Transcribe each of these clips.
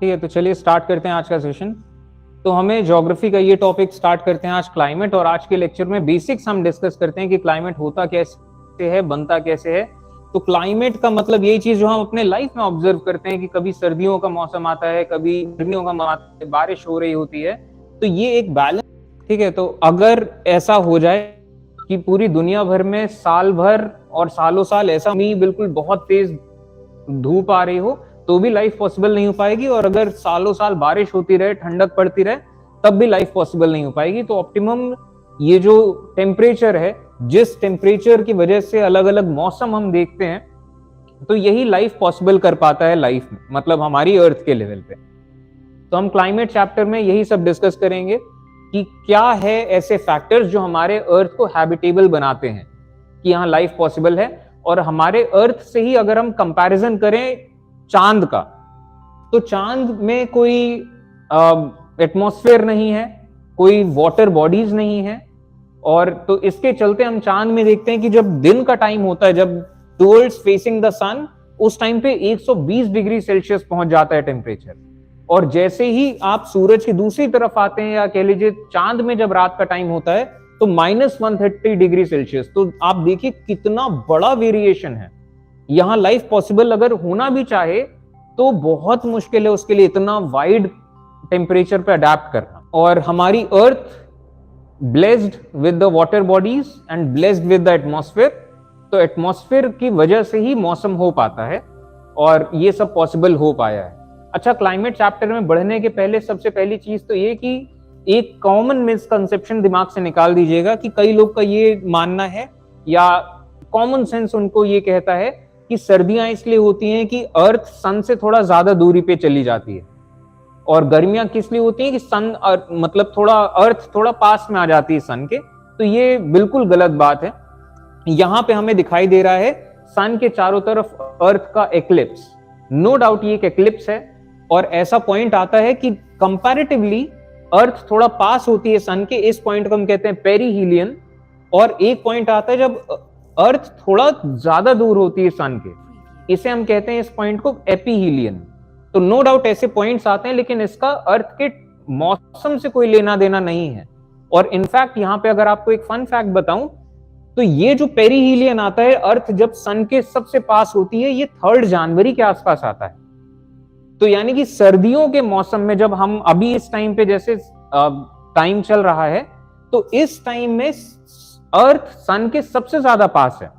ठीक है, तो चलिए स्टार्ट करते हैं आज का सेशन। तो हमें ज्योग्राफी का ये टॉपिक स्टार्ट करते हैं आज, क्लाइमेट। और आज के लेक्चर में बेसिक्स हम डिस्कस करते हैं कि क्लाइमेट होता कैसे है, बनता कैसे है। तो क्लाइमेट का मतलब यही चीज जो हम अपने लाइफ में ऑब्जर्व करते हैं कि कभी सर्दियों का मौसम आता है, कभी गर्मियों का मौसम आता है, बारिश हो रही होती है। तो ये एक बैलेंस, ठीक है। तो अगर ऐसा हो जाए कि पूरी दुनिया भर में साल भर और सालों साल ऐसा नहीं, बिल्कुल बहुत तेज धूप आ रही हो, तो भी लाइफ पॉसिबल नहीं हो पाएगी। और अगर सालों साल बारिश होती रहे, ठंडक पड़ती रहे, तब भी लाइफ पॉसिबल नहीं हो पाएगी। तो ऑप्टिमम ये जो टेम्परेचर है, जिस टेम्परेचर की वजह से अलग अलग मौसम हम देखते हैं, तो यही लाइफ पॉसिबल कर पाता है लाइफ में, मतलब हमारी अर्थ के लेवल पे। तो हम क्लाइमेट चैप्टर में यही सब डिस्कस करेंगे कि क्या है ऐसे फैक्टर्स जो हमारे अर्थ को हैबिटेबल बनाते हैं कि यहाँ लाइफ पॉसिबल है। और हमारे अर्थ से ही अगर हम कंपैरिजन करें चांद का, तो चांद में कोई एटमॉस्फेयर नहीं है, कोई वाटर बॉडीज नहीं है। और तो इसके चलते हम चांद में देखते हैं कि जब दिन का टाइम होता है, जब टुवर्ड्स फेसिंग द सन, उस टाइम पे 120 डिग्री सेल्सियस पहुंच जाता है टेम्परेचर। और जैसे ही आप सूरज की दूसरी तरफ आते हैं, या कह लीजिए चांद में जब रात का टाइम होता है, तो -130 डिग्री सेल्सियस। तो आप देखिए कितना बड़ा वेरिएशन है। यहां लाइफ पॉसिबल अगर होना भी चाहे तो बहुत मुश्किल है उसके लिए इतना वाइड टेम्परेचर पे अडेप्ट करना। और हमारी earth blessed with the water bodies and blessed with the atmosphere. तो एटमॉस्फेयर की वजह से ही मौसम हो पाता है और ये सब पॉसिबल हो पाया है। अच्छा, क्लाइमेट चैप्टर में बढ़ने के पहले सबसे पहली चीज तो ये कि एक कॉमन मिसकंसेप्शन दिमाग से निकाल दीजिएगा कि कई लोग का ये मानना है, या कॉमन सेंस उनको ये कहता है कि सर्दियां इसलिए होती हैं कि अर्थ सन से थोड़ा ज्यादा दूरी पे चली जाती है, और गर्मियां किस लिए होती हैं कि सन मतलब थोड़ा अर्थ थोड़ा पास में आ जाती है सन के। तो ये बिल्कुल गलत बात है। यहां पे हमें दिखाई दे रहा है सन के चारों तरफ अर्थ का एक्लिप्स। नो डाउट ये एक एक्लिप्स है, और ऐसा पॉइंट आता है कि कंपैरेटिवली अर्थ थोड़ा पास होती है सन के, इस पॉइंट को हम कहते हैं पेरीहीलियन। और एक पॉइंट आता है जब अर्थ थोड़ा ज्यादा दूर होती है सन के, इसे हम कहते हैं इस पॉइंट को एपीहीलियन। तो नो डाउट ऐसे पॉइंट्स आते हैं, लेकिन इसका अर्थ के मौसम से कोई लेना देना नहीं है। और इनफैक्ट यहां पे अगर आपको एक फन फैक्ट बताऊं, तो ये जो पेरीहीलियन आता है, अर्थ जब सन के सबसे पास होती है, ये 3 जनवरी के आसपास आता है। तो यानी कि सर्दियों के मौसम में जब हम अभी इस टाइम पे जैसे टाइम चल रहा है, तो इस टाइम में अर्थ सन के सबसे ज्यादा पास है।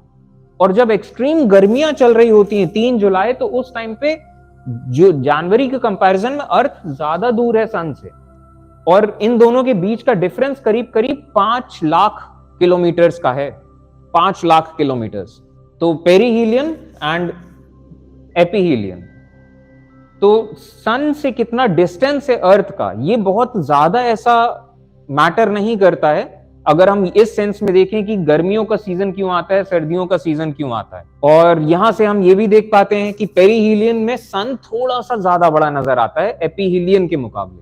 और जब एक्सट्रीम गर्मियां चल रही होती हैं 3 जुलाई, तो उस टाइम पे जो जनवरी के कंपैरिजन में अर्थ ज्यादा दूर है सन से। और इन दोनों के बीच का डिफरेंस करीब करीब 5 लाख किलोमीटर्स का है, 5 लाख किलोमीटर्स। तो पेरीहीलियन एंड एपीहीलियन। तो सन से कितना डिस्टेंस है अर्थ का, ये बहुत ज्यादा ऐसा मैटर नहीं करता है। अगर हम इस सेंस में देखें कि गर्मियों का सीजन क्यों आता है, सर्दियों का सीजन क्यों आता है। और यहां से हम ये भी देख पाते हैं कि पेरीहीलियन में सन थोड़ा सा ज्यादा बड़ा नजर आता है एपीहीलियन के मुकाबले,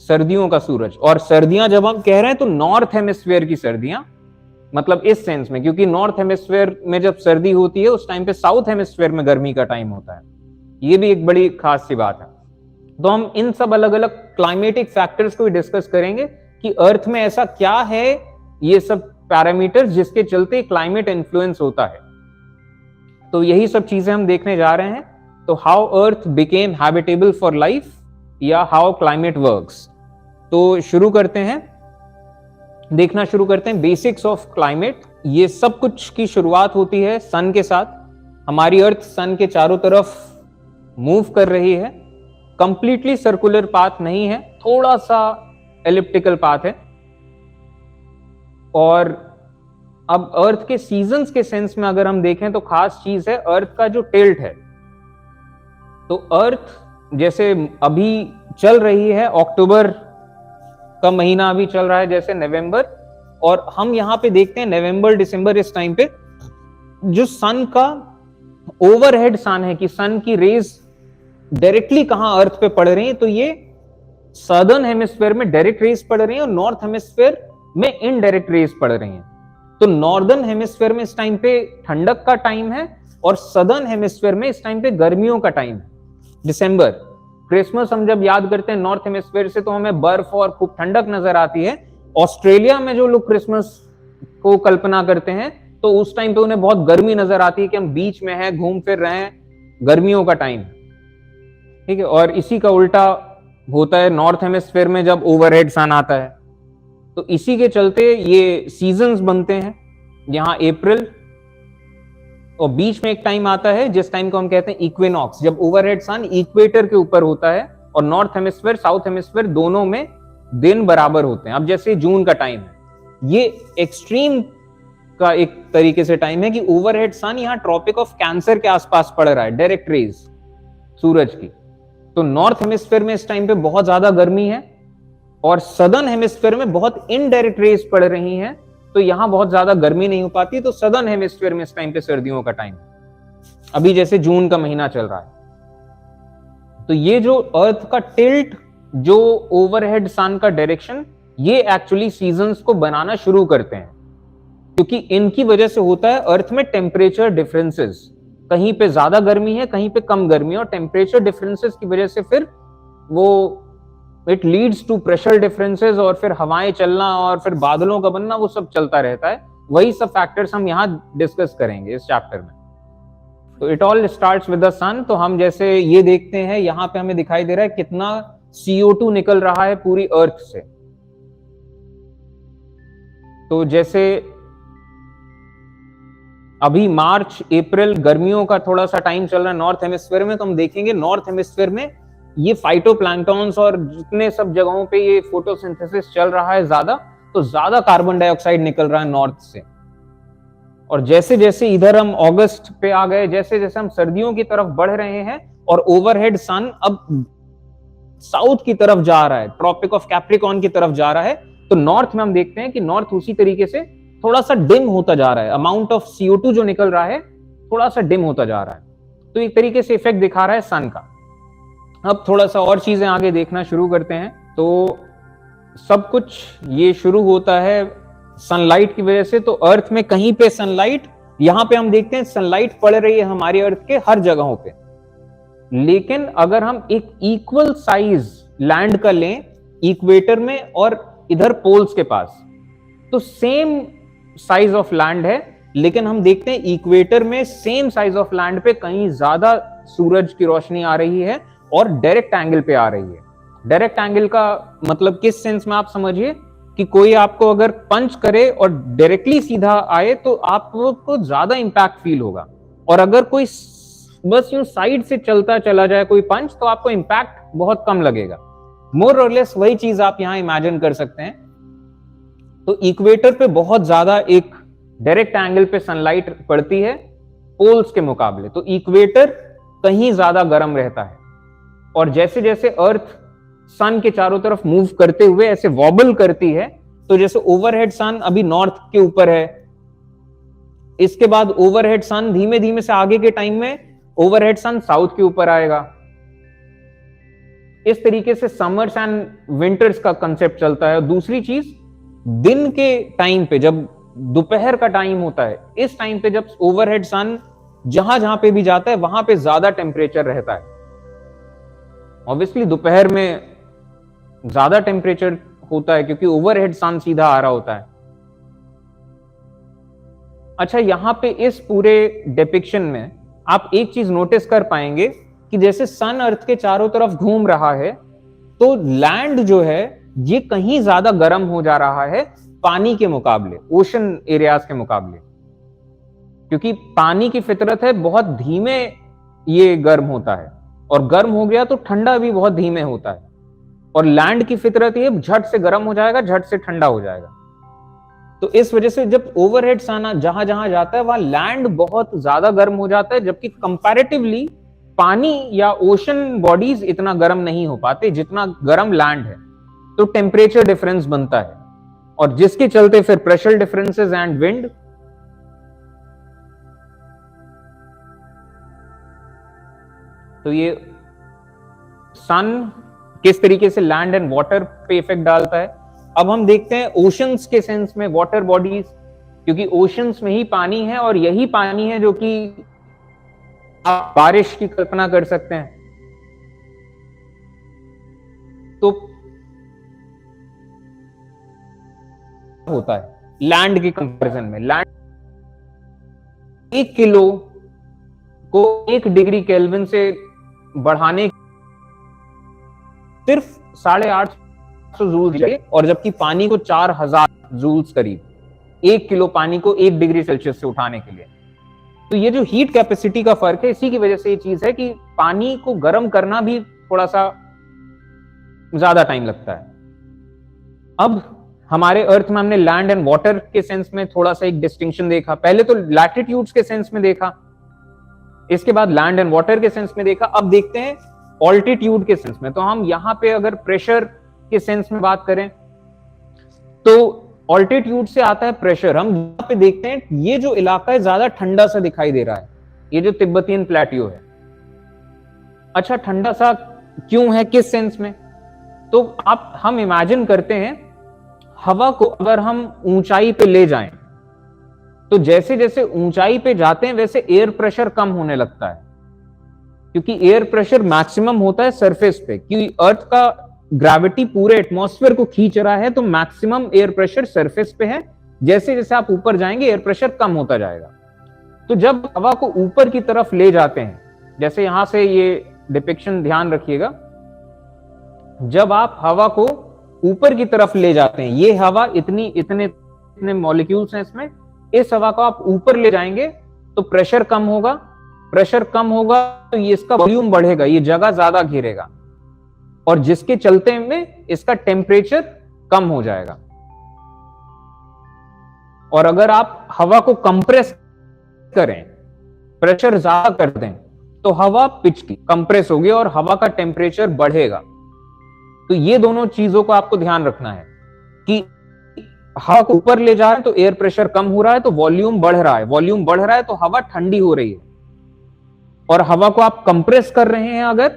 सर्दियों का सूरज। और सर्दियां जब हम कह रहे हैं तो नॉर्थ हेमिस्फीयर की सर्दियां, मतलब इस सेंस में, क्योंकि नॉर्थ हेमिस्फीयर में जब सर्दी होती है उस टाइम पे साउथ हेमिस्फीयर में गर्मी का टाइम होता है। ये भी एक बड़ी खास सी बात है। तो हम इन सब अलग अलग क्लाइमेटिक फैक्टर्स को भी डिस्कस करेंगे कि अर्थ में ऐसा क्या है, ये सब पैरामीटर्स जिसके चलते क्लाइमेट इन्फ्लुएंस होता है। तो यही सब चीजें हम देखने जा रहे हैं। तो how earth became habitable for life, या हाउ क्लाइमेट वर्क्स। तो शुरू करते हैं, देखना शुरू करते हैं बेसिक्स ऑफ क्लाइमेट। ये सब कुछ की शुरुआत होती है सन के साथ। हमारी अर्थ सन के चारों तरफ मूव कर रही है, कंप्लीटली सर्कुलर पाथ नहीं है, थोड़ा सा एलिप्टिकल पाथ है। और अब अर्थ के सीजन्स के सेंस में अगर हम देखें तो खास चीज है अर्थ का जो टिल्ट है। तो अर्थ जैसे अभी चल रही है, अक्टूबर का महीना अभी चल रहा है, जैसे नवंबर, और हम यहां पे देखते हैं नवंबर दिसंबर, इस टाइम पे जो सन का ओवरहेड सन है कि सन की रेज डायरेक्टली कहां अर्थ पे पड़ रही है, तो ये सदर्न हेमिस्फीयर में डायरेक्ट रेज पड़ रही है और नॉर्थ हेमिस्फीयर में इनडायरेक्ट रेज पड़ रही हैं। तो नॉर्दर्न हेमिस्फीयर में इस टाइम पे ठंडक का टाइम है, और सदर्न हेमिस्फीयर में इस टाइम पे गर्मियों का टाइम है, दिसंबर। क्रिसमस हम जब याद करते हैं नॉर्थ हेमिस्फीयर से तो हमें बर्फ और खूब ठंडक नजर आती है। ऑस्ट्रेलिया में जो लोग क्रिसमस को कल्पना करते हैं तो उस टाइम पे उन्हें बहुत गर्मी नजर आती है कि हम बीच में हैं, घूम फिर रहे हैं, गर्मियों का टाइम, ठीक है। और इसी का उल्टा होता है नॉर्थ हेमिस्फीयर में जब ओवरहेड सन आता है। तो इसी के चलते ये सीजन्स बनते हैं यहाँ अप्रैल, और बीच में एक टाइम आता है जिस टाइम को हम कहते हैं इक्विनॉक्स, जब ओवरहेड सन इक्वेटर के ऊपर होता है और नॉर्थ हेमिस्फीयर साउथ हेमिस्फीयर दोनों में दिन बराबर होते हैं। अब जैसे जून का टाइम है, ये एक्सट्रीम का एक तरीके से टाइम है कि ओवरहेड सन यहाँ ट्रॉपिक ऑफ कैंसर के आसपास पड़ रहा है, डायरेक्ट रेज सूरज की। तो नॉर्थ हेमिस्फीयर में इस टाइम पे बहुत ज्यादा गर्मी है और सदर्न हेमिस्फीयर में बहुत इनडायरेक्ट रेज पड़ रही हैं, तो यहां बहुत ज्यादा गर्मी नहीं हो पाती। तो सदर्न हेमिस्फीयर में इस टाइम पे सर्दियों का टाइम है, अभी जैसे जून का महीना चल रहा है। तो ये जो अर्थ का टिल्ट, जो ओवरहेड सन का डायरेक्शन, ये एक्चुअली सीजन्स को बनाना शुरू करते हैं, क्योंकि इनकी वजह से होता है अर्थ में टेम्परेचर डिफरेंसेस। कहीं पे ज्यादा गर्मी है, कहीं पे कम गर्मी है, और टेम्परेचर डिफरेंसेस की वजह से फिर वो it leads to pressure differences, और फिर हवाएं चलना और फिर बादलों का बनना, वो सब चलता रहता है। वही सब फैक्टर्स हम यहाँ डिस्कस करेंगे इस चैप्टर में। तो it all starts with the sun. तो हम जैसे ये देखते हैं, यहाँ पे हमें दिखाई दे रहा है कितना CO2 निकल रहा है पूरी अर्थ से। तो जैसे अभी मार्च अप्रैल गर्मियों का थोड़ा सा टाइम चल रहा है नॉर्थ हेमिस्फीयर में, तो हम देखेंगे नॉर्थ हेमिस्फीयर में ये फाइटोप्लैंक्टन्स और जितने सब जगहों पे ये फोटोसिंथेसिस चल रहा है ज्यादा, तो ज्यादा कार्बन डाइऑक्साइड निकल रहा है नॉर्थ से। और जैसे जैसे इधर हम अगस्त पे आ गए, जैसे जैसे हम सर्दियों की तरफ बढ़ रहे हैं और ओवरहेड सन अब साउथ की तरफ जा रहा है, ट्रॉपिक ऑफ कैप्रिकॉर्न की तरफ जा रहा है, तो नॉर्थ में हम देखते हैं कि नॉर्थ उसी तरीके से थोड़ा सा डिम होता जा रहा है। अमाउंट ऑफ CO2 जो निकल रहा है थोड़ा सा डिम होता जा रहा है। तो एक तरीके से इफेक्ट दिखा रहा है सन का। अब थोड़ा सा और चीजें आगे देखना शुरू करते हैं। तो सब कुछ ये शुरू होता है सनलाइट की वजह से। तो अर्थ में कहीं पे सनलाइट, यहां पे हम देखते हैं सनलाइट पड़ रही है हमारी अर्थ के हर जगहों पे, लेकिन अगर हम एक इक्वल साइज लैंड का लें इक्वेटर में और इधर पोल्स के पास, तो सेम साइज ऑफ लैंड है, लेकिन हम देखते हैं इक्वेटर में सेम साइज ऑफ लैंड पे कहीं ज्यादा सूरज की रोशनी आ रही है और डायरेक्ट एंगल पे आ रही है। डायरेक्ट एंगल का मतलब किस सेंस में, आप समझिए कि कोई आपको अगर पंच करे और डायरेक्टली सीधा आए तो आपको ज्यादा इंपैक्ट फील होगा, और अगर कोई बस यूं साइड से चलता चला जाए कोई पंच, तो आपको इंपैक्ट बहुत कम लगेगा। मोर और लेस वही चीज आप यहां इमेजिन कर सकते हैं। तो इक्वेटर पे बहुत ज्यादा एक डायरेक्ट एंगल पे सनलाइट पड़ती है पोल्स के मुकाबले, तो इक्वेटर कहीं ज्यादा गर्म रहता है। और जैसे जैसे अर्थ सन के चारों तरफ मूव करते हुए ऐसे वॉबल करती है, तो जैसे ओवरहेड सन अभी नॉर्थ के ऊपर है, इसके बाद ओवरहेड सन धीमे धीमे से आगे के टाइम में ओवरहेड सन साउथ के ऊपर आएगा। इस तरीके से समर्स एंड विंटर्स का कंसेप्ट चलता है। दूसरी चीज, दिन के टाइम पे जब दोपहर का टाइम होता है, इस टाइम पे जब ओवरहेड सन जहां जहां पे भी जाता है वहां पे ज्यादा टेम्परेचर रहता है। ऑब्वियसली दोपहर में ज्यादा टेम्परेचर होता है क्योंकि ओवरहेड सन सीधा आ रहा होता है। अच्छा, यहां पे इस पूरे डिपिक्शन में आप एक चीज नोटिस कर पाएंगे कि जैसे सन अर्थ के चारों तरफ घूम रहा है, तो लैंड जो है ये कहीं ज्यादा गर्म हो जा रहा है पानी के मुकाबले, ओशन एरियाज के मुकाबले, क्योंकि पानी की फितरत है बहुत धीमे ये गर्म होता है, और गर्म हो गया तो ठंडा भी बहुत धीमे होता है। और लैंड की फितरत ये झट से गर्म हो जाएगा, झट से ठंडा हो जाएगा। तो इस वजह से जब ओवरहेड सन जहां जहां जाता है वहां लैंड बहुत ज्यादा गर्म हो जाता है, जबकि कंपैरेटिवली पानी या ओशन बॉडीज इतना गर्म नहीं हो पाते जितना गर्म लैंड है। तो टेम्परेचर डिफरेंस बनता है, और जिसके चलते फिर प्रेशर डिफरेंसेस एंड विंड। तो ये सन किस तरीके से लैंड एंड वाटर पे इफेक्ट डालता है। अब हम देखते हैं ओशंस के सेंस में वाटर बॉडीज, क्योंकि ओशंस में ही पानी है, और यही पानी है जो कि आप बारिश की कल्पना कर सकते हैं। तो होता है लैंड के कंपैरिजन में। लैंड 1 किलो को 1 डिग्री केल्विन से बढ़ाने सिर्फ 850 जूल्स चाहिए, और जबकि पानी को 4000 जूल्स करीब 1 किलो पानी को 1 डिग्री सेल्सियस से उठाने के लिए। तो ये जो हीट कैपेसिटी का फर्क है, इसी की वजह से ये चीज है कि पानी को गर्म करना भी थोड़ा सा ज्यादा टाइम लगता है। अब हमारे अर्थ में हमने लैंड एंड वाटर के सेंस में थोड़ा सा एक डिस्टिंक्शन देखा। पहले तो लैटिट्यूड्स के सेंस में देखा, इसके बाद लैंड एंड वाटर के सेंस में देखा। अब देखते हैं ऑल्टीट्यूड के सेंस में। तो हम यहां पे अगर प्रेशर के सेंस में बात करें तो ऑल्टीट्यूड से आता है प्रेशर। हम यहां पे देखते हैं ये जो इलाका है ज्यादा ठंडा सा दिखाई दे रहा है, ये जो तिब्बतियन प्लेट्यू है। अच्छा, ठंडा सा क्यों है, किस सेंस में? तो हम इमेजिन करते हैं हवा को अगर हम ऊंचाई पे ले जाएं तो जैसे जैसे ऊंचाई पे जाते हैं वैसे एयर प्रेशर कम होने लगता है, क्योंकि एयर प्रेशर मैक्सिमम होता है सरफेस पे, क्योंकि अर्थ का ग्रेविटी पूरे एटमॉस्फेयर को खींच रहा है, तो मैक्सिमम एयर प्रेशर सरफेस पे है। जैसे जैसे आप ऊपर जाएंगे एयर प्रेशर कम होता जाएगा। तो जब हवा को ऊपर की तरफ ले जाते हैं, जैसे यहां से ये डिपिक्शन ध्यान रखिएगा, जब आप हवा को ऊपर की तरफ ले जाते हैं, ये हवा इतने मॉलिक्यूल्स हैं इसमें, इस हवा को आप ऊपर ले जाएंगे तो प्रेशर कम होगा। प्रेशर कम होगा तो ये इसका वॉल्यूम बढ़ेगा, ये जगह ज्यादा घेरेगा, और जिसके चलते में इसका टेम्परेचर कम हो जाएगा। और अगर आप हवा को कंप्रेस करें, प्रेशर ज्यादा कर दें, तो हवा पिचकी कंप्रेस होगी और हवा का टेम्परेचर बढ़ेगा। तो ये दोनों चीजों को आपको ध्यान रखना है कि हवा को ऊपर ले जा रहे हैं तो एयर प्रेशर कम हो रहा है, तो वॉल्यूम बढ़ रहा है। वॉल्यूम बढ़ रहा है तो हवा ठंडी हो रही है, और हवा को आप कंप्रेस कर रहे हैं अगर,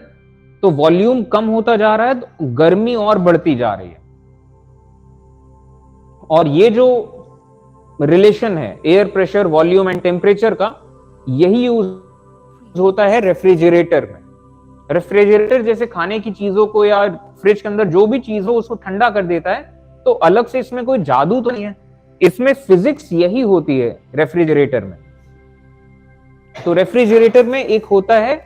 तो वॉल्यूम कम होता जा रहा है, तो गर्मी और बढ़ती जा रही है। और ये जो रिलेशन है air pressure, volume and temperature का, यही यूज होता है रेफ्रिजरेटर में। रेफ्रिजरेटर जैसे खाने की चीजों को या फ्रिज के अंदर जो भी चीज हो उसको ठंडा कर देता है, तो अलग से इसमें कोई जादू तो नहीं है, इसमें फिजिक्स यही होती है रेफ्रिजरेटर में। तो रेफ्रिजरेटर में एक होता है,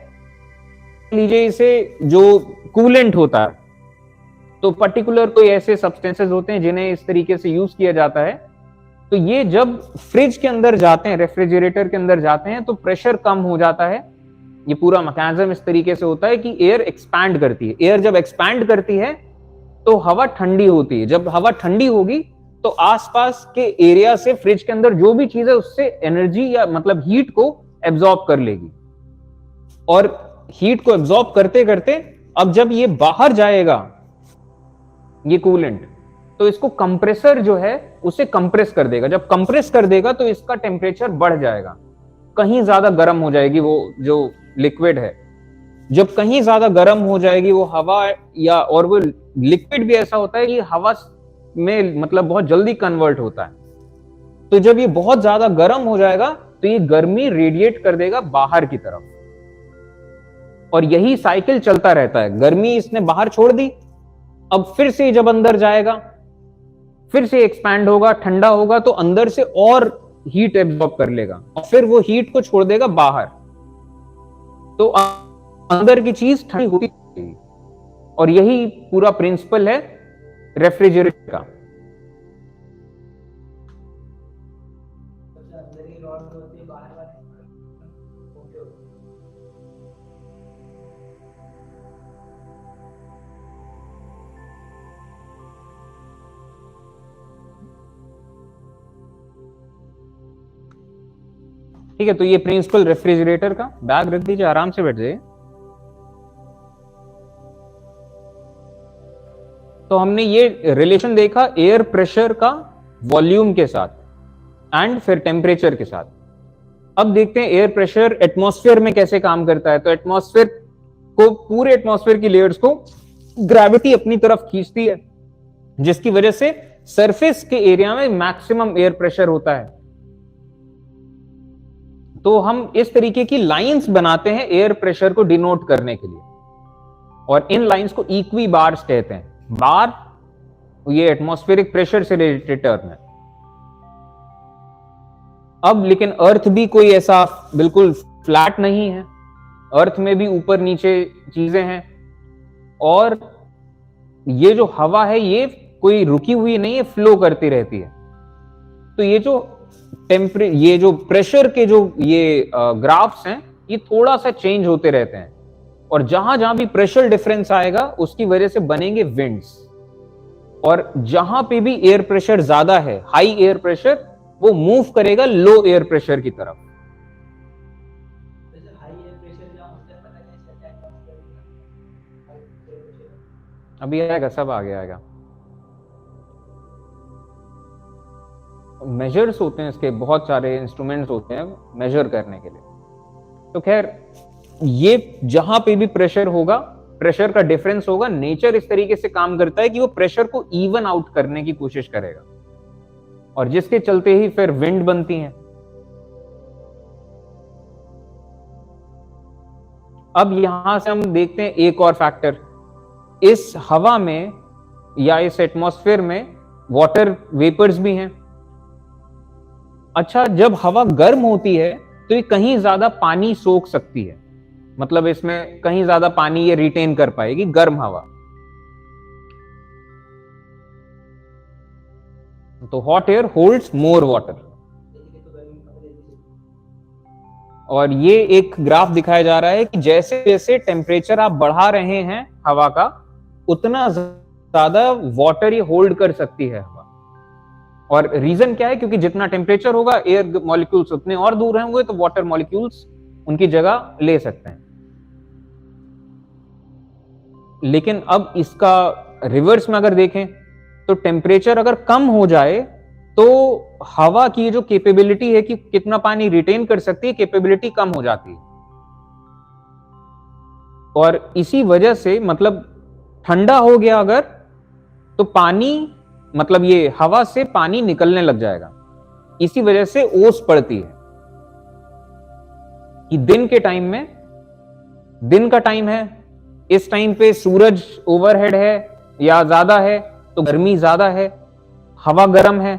लीजिए इसे जो कूलेंट होता है, तो पर्टिकुलर कोई ऐसे सब्सटेंसेस होते हैं जिन्हें इस तरीके से यूज किया जाता है। तो ये जब फ्रिज के अंदर जाते हैं, रेफ्रिजरेटर के अंदर जाते हैं, तो प्रेशर कम हो जाता है। ये पूरा मैकेनिज्म इस तरीके से होता है कि एयर एक्सपैंड करती है। एयर जब एक्सपैंड करती है तो हवा ठंडी होती है। जब हवा ठंडी होगी तो आसपास के एरिया से फ्रिज के अंदर जो भी चीज है उससे एनर्जी या मतलब हीट को एब्जॉर्ब कर लेगी, और हीट को एब्जॉर्ब करते करते अब जब ये बाहर जाएगा ये कूलेंट, तो इसको कंप्रेसर जो है उसे कंप्रेस कर देगा। जब कंप्रेस कर देगा तो इसका टेम्परेचर बढ़ जाएगा, कहीं ज्यादा गर्म हो जाएगी वो जो लिक्विड है। जब कहीं ज्यादा गर्म हो जाएगी वो हवा, या और वो लिक्विड भी ऐसा होता है कि हवा में मतलब बहुत जल्दी कन्वर्ट होता है, तो जब ये बहुत ज्यादा गर्म हो जाएगा तो ये गर्मी रेडिएट कर देगा बाहर की तरफ, और यही साइकिल चलता रहता है। गर्मी इसने बाहर छोड़ दी, अब फिर से जब अंदर जाएगा फिर से एक्सपैंड होगा, ठंडा होगा, तो अंदर से और हीट एब्जॉर्ब कर लेगा और फिर वो हीट को छोड़ देगा बाहर, तो अंदर की चीज ठंडी होती है। और यही पूरा प्रिंसिपल है रेफ्रिजरेटर का। ठीक है, तो ये प्रिंसिपल रेफ्रिजरेटर का। बैग रख दीजिए, आराम से बैठ जाइए। तो हमने ये रिलेशन देखा एयर प्रेशर का वॉल्यूम के साथ एंड फिर टेम्परेचर के साथ। अब देखते हैं एयर प्रेशर एटमॉस्फेयर में कैसे काम करता है। तो एटमॉस्फेयर को, पूरे एटमॉस्फेयर की लेयर्स को ग्रेविटी अपनी तरफ खींचती है, जिसकी वजह से सरफेस के एरिया में मैक्सिमम एयर प्रेशर होता है। तो हम इस तरीके की लाइंस बनाते हैं एयर प्रेशर को डिनोट करने के लिए, और इन लाइंस को इक्वी बार्स कहते हैं। बार ये एटमॉस्फेरिक प्रेशर से रिलेटेड टर्म है। अब लेकिन अर्थ भी कोई ऐसा बिल्कुल फ्लैट नहीं है, अर्थ में भी ऊपर नीचे चीजें हैं, और ये जो हवा है ये कोई रुकी हुई नहीं है, फ्लो करती रहती है। तो ये जो प्रेशर के जो ये ग्राफ्स हैं ये थोड़ा सा चेंज होते रहते हैं, और जहां जहां भी प्रेशर डिफरेंस आएगा उसकी वजह से बनेंगे विंड्स, और जहां पे भी एयर प्रेशर ज्यादा है, हाई एयर प्रेशर, वो मूव करेगा लो एयर प्रेशर की तरफ। अभी आएगा, सब आगे आएगा। मेजर्स होते हैं इसके, बहुत सारे इंस्ट्रूमेंट्स होते हैं मेजर करने के लिए। तो खैर ये जहां पे भी प्रेशर होगा, प्रेशर का डिफरेंस होगा, नेचर इस तरीके से काम करता है कि वो प्रेशर को इवन आउट करने की कोशिश करेगा, और जिसके चलते ही फिर विंड बनती हैं। अब यहां से हम देखते हैं एक और फैक्टर, इस हवा में या इस एटमॉस्फेयर में वाटर वेपर्स भी हैं। अच्छा, जब हवा गर्म होती है तो ये कहीं ज्यादा पानी सोख सकती है, मतलब इसमें कहीं ज्यादा पानी ये रिटेन कर पाएगी, गर्म हवा। तो hot air holds more water. और ये एक ग्राफ दिखाया जा रहा है कि जैसे जैसे टेम्परेचर आप बढ़ा रहे हैं हवा का, उतना ज्यादा वाटर ये होल्ड कर सकती है हवा। और रीजन क्या है? क्योंकि जितना टेम्परेचर होगा एयर मॉलिक्यूल्स उतने और दूर होंगे, तो वाटर मॉलिक्यूल्स उनकी जगह ले सकते हैं। लेकिन अब इसका रिवर्स में अगर देखें तो टेम्परेचर अगर कम हो जाए तो हवा की जो कैपेबिलिटी है कि कितना पानी रिटेन कर सकती है, कैपेबिलिटी कम हो जाती है। और इसी वजह से मतलब ठंडा हो गया अगर, तो पानी मतलब ये हवा से पानी निकलने लग जाएगा। इसी वजह से ओस पड़ती है कि दिन के टाइम में, दिन का टाइम है, इस टाइम पे सूरज ओवरहेड है या ज्यादा है तो गर्मी ज्यादा है, हवा गर्म है,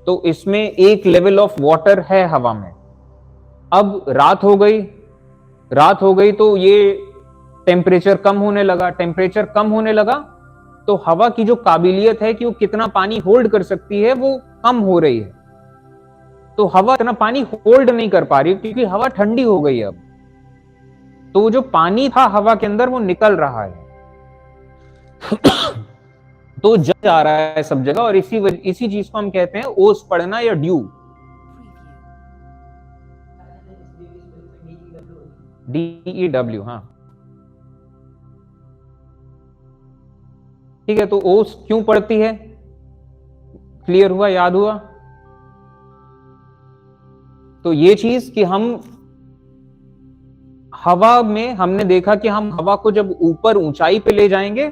तो इसमें एक लेवल ऑफ वाटर है हवा में। अब रात हो गई तो ये टेम्परेचर कम होने लगा, टेम्परेचर कम होने लगा तो हवा की जो काबिलियत है कि वो कितना पानी होल्ड कर सकती है वो कम हो रही है। तो हवा इतना पानी होल्ड नहीं कर पा रही क्योंकि हवा ठंडी हो गई अब, तो जो पानी था हवा के अंदर वो निकल रहा है तो जम आ रहा है सब जगह, और इसी चीज को हम कहते हैं ओस पड़ना या ड्यू, DEW। हाँ ठीक है, तो ओस क्यों पड़ती है, क्लियर हुआ, याद हुआ? तो ये चीज कि हम हवा में हमने देखा कि हम हवा को जब ऊपर ऊंचाई पे ले जाएंगे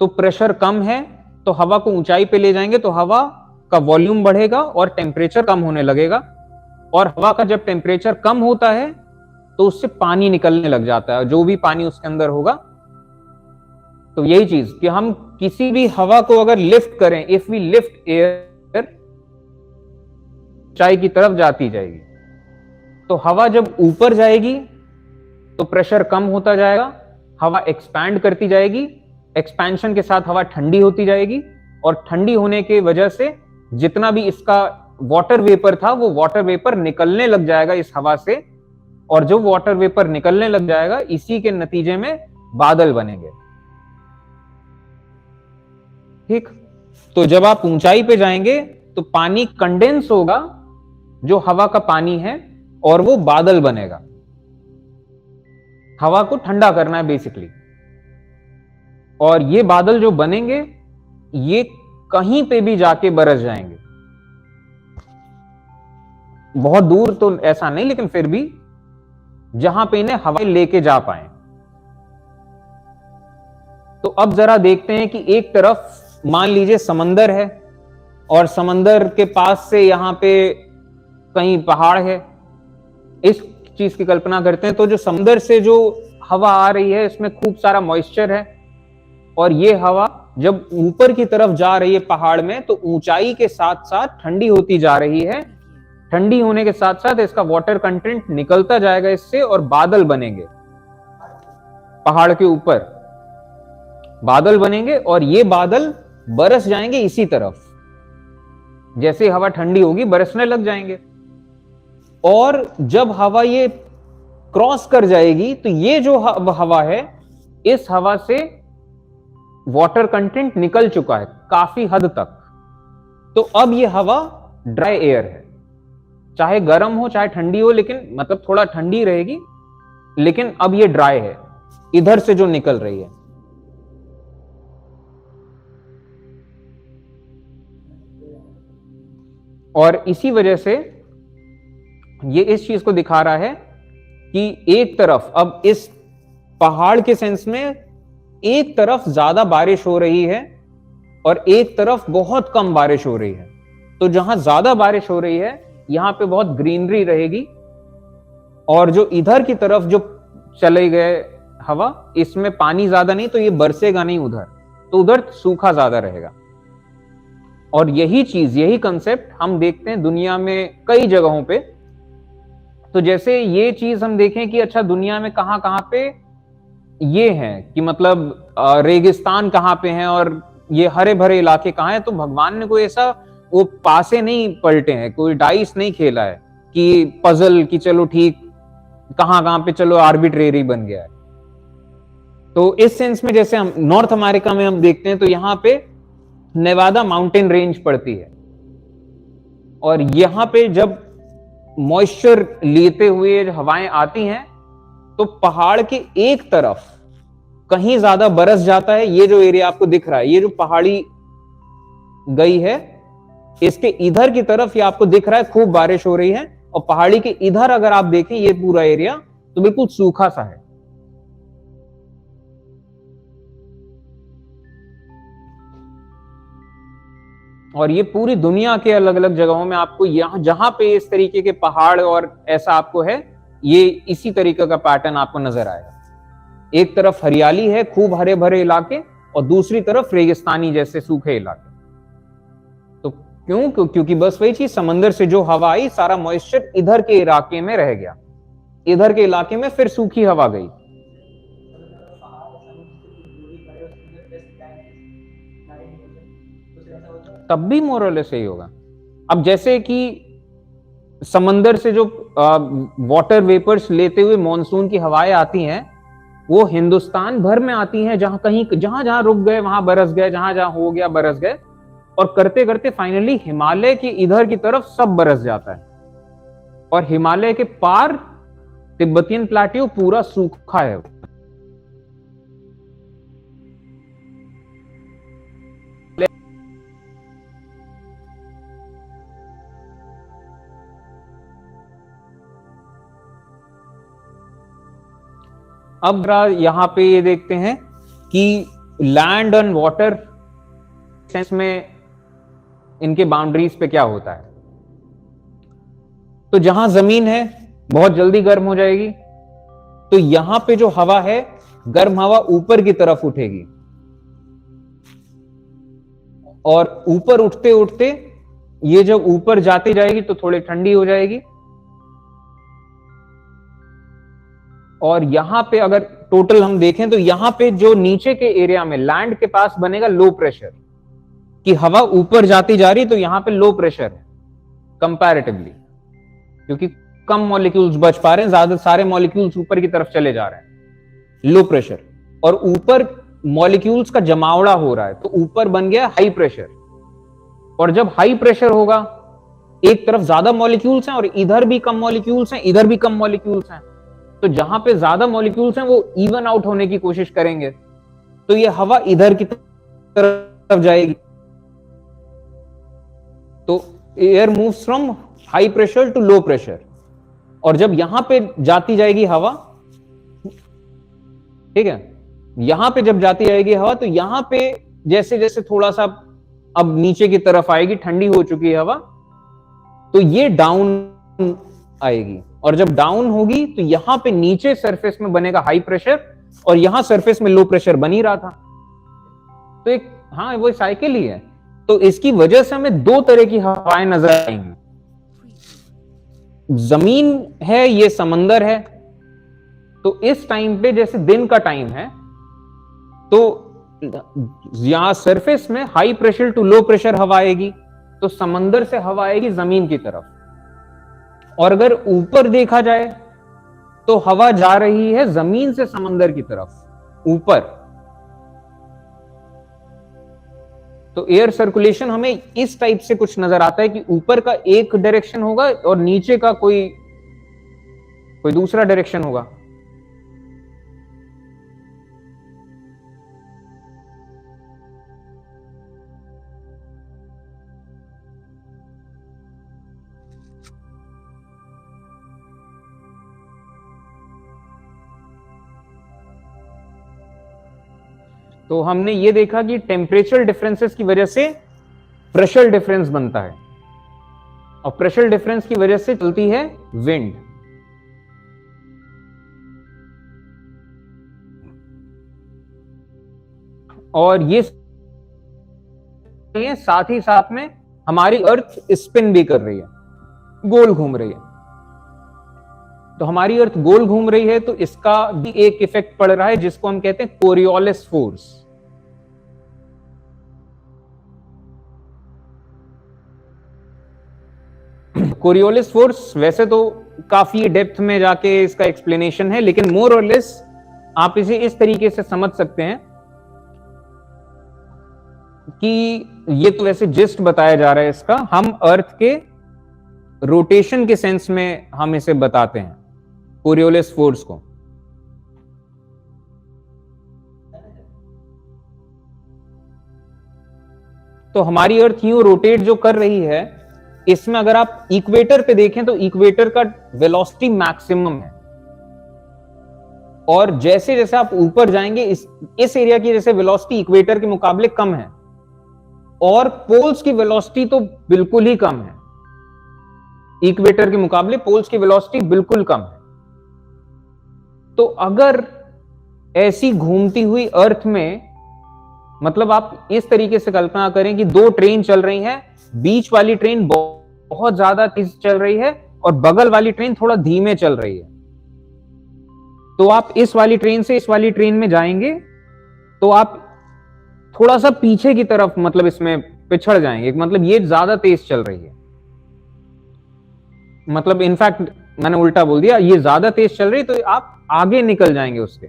तो प्रेशर कम है, तो हवा को ऊंचाई पे ले जाएंगे तो हवा का वॉल्यूम बढ़ेगा और टेम्परेचर कम होने लगेगा। और हवा का जब टेम्परेचर कम होता है तो उससे पानी निकलने लग जाता है, जो भी पानी उसके अंदर होगा। तो यही चीज कि हम किसी भी हवा को अगर लिफ्ट करें, इफ वी लिफ्ट एयर, ऊंचाई की तरफ जाती जाएगी, तो हवा जब ऊपर जाएगी तो प्रेशर कम होता जाएगा, हवा एक्सपैंड करती जाएगी, एक्सपेंशन के साथ हवा ठंडी होती जाएगी, और ठंडी होने की वजह से जितना भी इसका वाटर वेपर था वो वाटर वेपर निकलने लग जाएगा इस हवा से, और जो वाटर वेपर निकलने लग जाएगा इसी के नतीजे में बादल बनेंगे। ठीक, तो जब आप ऊंचाई पे जाएंगे तो पानी कंडेंस होगा जो हवा का पानी है, और वो बादल बनेगा। हवा को ठंडा करना है बेसिकली, और ये बादल जो बनेंगे ये कहीं पे भी जाके बरस जाएंगे, बहुत दूर तो ऐसा नहीं, लेकिन फिर भी जहां पे इन्हें हवाएं लेके जा पाए। तो अब जरा देखते हैं कि एक तरफ मान लीजिए समंदर है, और समंदर के पास से यहां पे कहीं पहाड़ है, इस चीज की कल्पना करते हैं। तो जो समंदर से जो हवा आ रही है इसमें खूब सारा मॉइस्चर है, और ये हवा जब ऊपर की तरफ जा रही है पहाड़ में, तो ऊंचाई के साथ साथ ठंडी होती जा रही है। ठंडी होने के साथ साथ इसका वाटर कंटेंट निकलता जाएगा इससे, और बादल बनेंगे पहाड़ के ऊपर, बादल बनेंगे, और ये बादल बरस जाएंगे इसी तरफ। जैसे हवा ठंडी होगी बरसने लग जाएंगे, और जब हवा ये क्रॉस कर जाएगी तो ये जो हवा है, इस हवा से वाटर कंटेंट निकल चुका है काफी हद तक। तो अब ये हवा ड्राई एयर है, चाहे गर्म हो चाहे ठंडी हो, लेकिन मतलब थोड़ा ठंडी रहेगी, लेकिन अब ये ड्राई है इधर से जो निकल रही है। और इसी वजह से ये इस चीज को दिखा रहा है कि एक तरफ अब इस पहाड़ के सेंस में एक तरफ ज्यादा बारिश हो रही है और एक तरफ बहुत कम बारिश हो रही है। तो जहां ज्यादा बारिश हो रही है यहां पे बहुत ग्रीनरी रहेगी, और जो इधर की तरफ जो चले गए हवा, इसमें पानी ज्यादा नहीं, तो ये बरसेगा नहीं उधर, तो उधर सूखा ज्यादा रहेगा। और यही चीज, यही कंसेप्ट हम देखते हैं दुनिया में कई जगहों पे। तो जैसे ये चीज हम देखें कि अच्छा दुनिया में कहां कहां पे ये है कि मतलब रेगिस्तान कहां पे हैं और ये हरे भरे इलाके कहां हैं, तो भगवान ने कोई ऐसा वो पासे नहीं पलटे हैं, कोई डाइस नहीं खेला है कि पजल कि चलो ठीक कहां कहां पे चलो आर्बिट्रेरी बन गया है। तो इस सेंस में जैसे हम नॉर्थ अमेरिका में हम देखते हैं तो यहां पे नेवादा माउंटेन रेंज पड़ती है, और यहां पे जब मॉइस्चर लेते हुए हवाएं आती हैं तो पहाड़ के एक तरफ कहीं ज्यादा बरस जाता है। ये जो एरिया आपको दिख रहा है, ये जो पहाड़ी गई है, इसके इधर की तरफ ये आपको दिख रहा है खूब बारिश हो रही है, और पहाड़ी के इधर अगर आप देखें ये पूरा एरिया तो बिल्कुल सूखा सा है। और ये पूरी दुनिया के अलग अलग जगहों में आपको यहां जहां पे इस तरीके के पहाड़ और ऐसा आपको है, ये इसी तरीके का पैटर्न आपको नजर आएगा। एक तरफ हरियाली है, खूब हरे भरे इलाके, और दूसरी तरफ रेगिस्तानी जैसे सूखे इलाके। तो क्योंकि बस वही चीज, समंदर से जो हवा आई सारा मॉइस्चर इधर के इलाके में रह गया, इधर के इलाके में फिर सूखी हवा गई। तब भी मोरल सही होगा। अब जैसे कि समंदर से जो वाटर वेपर्स लेते हुए मॉनसून की हवाएं आती हैं, वो हिंदुस्तान भर में आती हैं, जहां जहां रुक गए वहां बरस गए, जहां जहां हो गया बरस गए, और करते करते फाइनली हिमालय की इधर की तरफ सब बरस जाता है। और हिमालय के पार तिब्बतियन प्लेट्यू पूरा सूखा है। अब यहां पे ये देखते हैं कि लैंड एंड वाटर सेंस में इनके बाउंड्रीज पे क्या होता है। तो जहां जमीन है बहुत जल्दी गर्म हो जाएगी, तो यहां पे जो हवा है, गर्म हवा ऊपर की तरफ उठेगी, और ऊपर उठते उठते ये जब ऊपर जाती जाएगी तो थोड़ी ठंडी हो जाएगी। और यहां पे अगर टोटल हम देखें तो यहां पे जो नीचे के एरिया में लैंड के पास बनेगा लो प्रेशर, कि हवा ऊपर जाती जा रही, तो यहां पे लो प्रेशर है कंपैरेटिवली, क्योंकि कम मॉलिक्यूल्स बच पा रहे हैं, ज्यादा सारे मॉलिक्यूल्स ऊपर की तरफ चले जा रहे हैं, लो प्रेशर। और ऊपर मॉलिक्यूल्स का जमावड़ा हो रहा है, तो ऊपर बन गया हाई प्रेशर। और जब हाई प्रेशर होगा, एक तरफ ज्यादा मॉलिक्यूल्स हैं और इधर भी कम मॉलिक्यूल्स हैं, इधर भी कम मॉलिक्यूल्स हैं, तो जहां पे ज्यादा मॉलिक्यूल्स हैं वो इवन आउट होने की कोशिश करेंगे, तो ये हवा इधर की तरफ जाएगी। तो air moves from high pressure to low pressure, और जब यहां पे जाती जाएगी हवा, ठीक है, यहां पे जब जाती जाएगी हवा, तो यहां पे जैसे जैसे थोड़ा सा अब नीचे की तरफ आएगी, ठंडी हो चुकी है हवा, तो ये डाउन आएगी। और जब डाउन होगी तो यहां पे नीचे सरफेस में बनेगा हाई प्रेशर, और यहां सरफेस में लो प्रेशर बन ही रहा था। तो एक, हाँ वो साइकिल ही है। तो इसकी वजह से हमें दो तरह की हवाएं नजर आएंगी, जमीन है, ये समंदर है। तो इस टाइम पे जैसे दिन का टाइम है, तो यहां सरफेस में high pressure to low pressure हवा आएगी, तो समंदर से हवा आएगी जमीन की तरफ। और अगर ऊपर देखा जाए तो हवा जा रही है जमीन से समंदर की तरफ ऊपर। तो एयर सर्कुलेशन हमें इस टाइप से कुछ नजर आता है कि ऊपर का एक डायरेक्शन होगा और नीचे का कोई दूसरा डायरेक्शन होगा। तो हमने ये देखा कि टेम्परेचर डिफरेंसेस की वजह से प्रेशर डिफरेंस बनता है, और प्रेशर डिफरेंस की वजह से चलती है विंड। और ये साथ ही साथ में हमारी अर्थ स्पिन भी कर रही है, गोल घूम रही है। तो हमारी अर्थ गोल घूम रही है, तो इसका भी एक इफेक्ट पड़ रहा है जिसको हम कहते हैं कोरियोलिस फोर्स। कोरियोलिस फोर्स वैसे तो काफी डेप्थ में जाके इसका एक्सप्लेनेशन है, लेकिन मोर और लेस आप इसे इस तरीके से समझ सकते हैं कि ये तो वैसे जिस्ट बताया जा रहा है इसका, हम अर्थ के रोटेशन के सेंस में हम इसे बताते हैं कोरियोलिस फोर्स को। तो हमारी अर्थ यूं रोटेट जो कर रही है, इसमें अगर आप इक्वेटर पे देखें तो इक्वेटर का वेलोसिटी मैक्सिमम है, और जैसे जैसे आप ऊपर जाएंगे इस एरिया की जैसे वेलोसिटी इक्वेटर के मुकाबले कम है, और पोल्स की वेलोसिटी तो बिल्कुल ही कम है। इक्वेटर के मुकाबले पोल्स की वेलोसिटी बिल्कुल कम है। तो अगर ऐसी घूमती हुई अर्थ में, मतलब आप इस तरीके से कल्पना करें कि दो ट्रेन चल रही हैं, बीच वाली ट्रेन बहुत ज्यादा तेज चल रही है और बगल वाली ट्रेन थोड़ा धीमे चल रही है। तो आप इस वाली ट्रेन से इस वाली ट्रेन में जाएंगे तो आप थोड़ा सा पीछे की तरफ, मतलब इसमें पिछड़ जाएंगे, मतलब ये ज्यादा तेज चल रही है। मतलब इनफैक्ट मैंने उल्टा बोल दिया, ये ज्यादा तेज चल रही, तो आप आगे निकल जाएंगे उसके।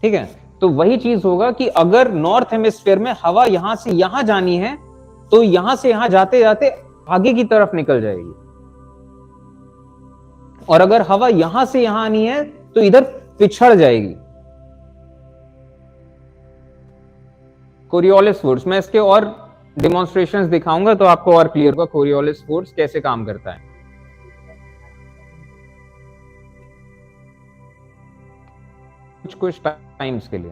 ठीक है, तो वही चीज होगा कि अगर नॉर्थ हेमिस्फीयर में हवा यहां से यहां जानी है, तो यहां से यहां जाते जाते आगे की तरफ निकल जाएगी, और अगर हवा यहां से यहां आनी है तो इधर पिछड़ जाएगी। कोरियोलिस फोर्स, मैं इसके और डेमोन्स्ट्रेशंस दिखाऊंगा तो आपको और क्लियर होगा कोरियोलिस फोर्स कैसे काम करता है। कुछ टाइम्स के लिए।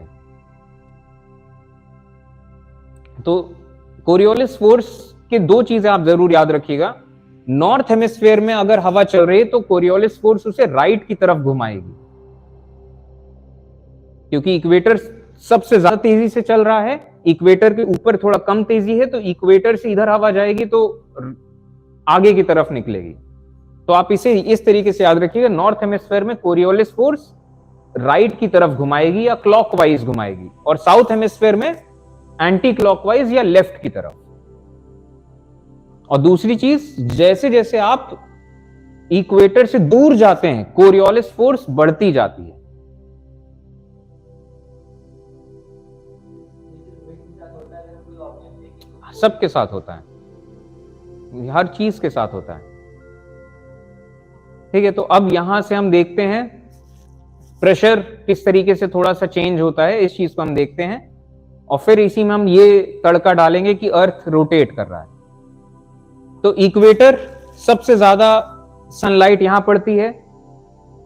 तो कोरियोलिस फोर्स के दो चीजें आप जरूर याद रखिएगा। नॉर्थ हेमिस्फीयर में अगर हवा चल रही है तो कोरियोलिस फोर्स उसे राइट की तरफ घुमाएगी, क्योंकि इक्वेटर सबसे ज्यादा तेजी से चल रहा है, इक्वेटर के ऊपर थोड़ा कम तेजी है, तो इक्वेटर से इधर हवा जाएगी तो आगे की तरफ निकलेगी। तो आप इसे इस तरीके से याद रखिएगा, नॉर्थ हेमिस्फीयर में कोरियोलिस फोर्स राइट की तरफ घुमाएगी या क्लॉकवाइज घुमाएगी, और साउथ हेमिस्फीयर में एंटी क्लॉकवाइज या लेफ्ट की तरफ। और दूसरी चीज, जैसे जैसे आप इक्वेटर से दूर जाते हैं कोरियोलिस फोर्स बढ़ती जाती है। सबके साथ होता है, हर चीज के साथ होता है। ठीक है, तो अब यहां से हम देखते हैं प्रेशर किस तरीके से थोड़ा सा चेंज होता है, इस चीज को हम देखते हैं, और फिर इसी में हम ये तड़का डालेंगे कि अर्थ रोटेट कर रहा है। तो इक्वेटर सबसे ज्यादा सनलाइट यहां पड़ती है,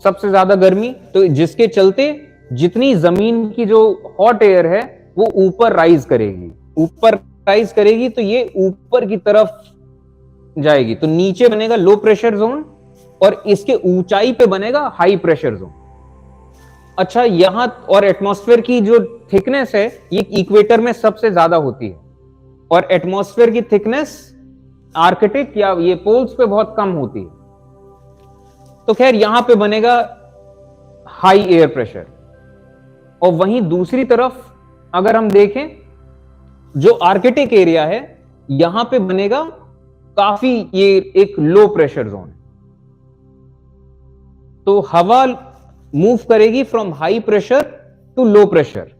सबसे ज्यादा गर्मी, तो जिसके चलते जितनी जमीन की जो हॉट एयर है वो ऊपर राइज करेगी, ऊपर राइज करेगी, तो ये ऊपर की तरफ जाएगी, तो नीचे बनेगा लो प्रेशर जोन और इसके ऊंचाई पे बनेगा हाई प्रेशर जोन। अच्छा, यहां और एटमॉस्फेयर की जो थिकनेस है ये इक्वेटर में सबसे ज्यादा होती है, और एटमॉस्फेयर की थिकनेस आर्कटिक या ये पोल्स पे बहुत कम होती है। तो खैर यहां पे बनेगा हाई एयर प्रेशर, और वहीं दूसरी तरफ अगर हम देखें जो आर्कटिक एरिया है, यहां पे बनेगा काफी ये एक लो प्रेशर जोन। तो हवा मूव करेगी from high pressure to low pressure.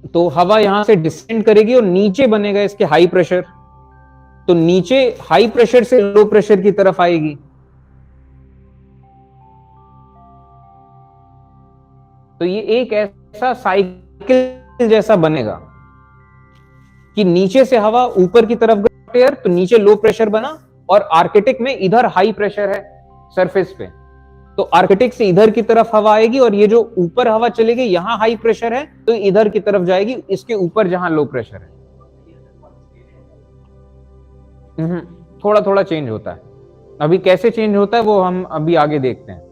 तो हवा यहां से डिसेंड करेगी और नीचे बनेगा इसके हाई प्रेशर, तो नीचे हाई प्रेशर से लो प्रेशर की तरफ आएगी। तो ये एक ऐसा साइकिल जैसा बनेगा कि नीचे से हवा ऊपर की तरफ गई एयर, तो नीचे लो प्रेशर बना, और आर्कटिक में इधर हाई प्रेशर है सरफेस पे, तो आर्कटिक से इधर की तरफ हवा आएगी, और ये जो ऊपर हवा चलेगी यहां हाई प्रेशर है तो इधर की तरफ जाएगी इसके ऊपर जहां लो प्रेशर है। थोड़ा थोड़ा चेंज होता है, अभी कैसे चेंज होता है वो हम अभी आगे देखते हैं।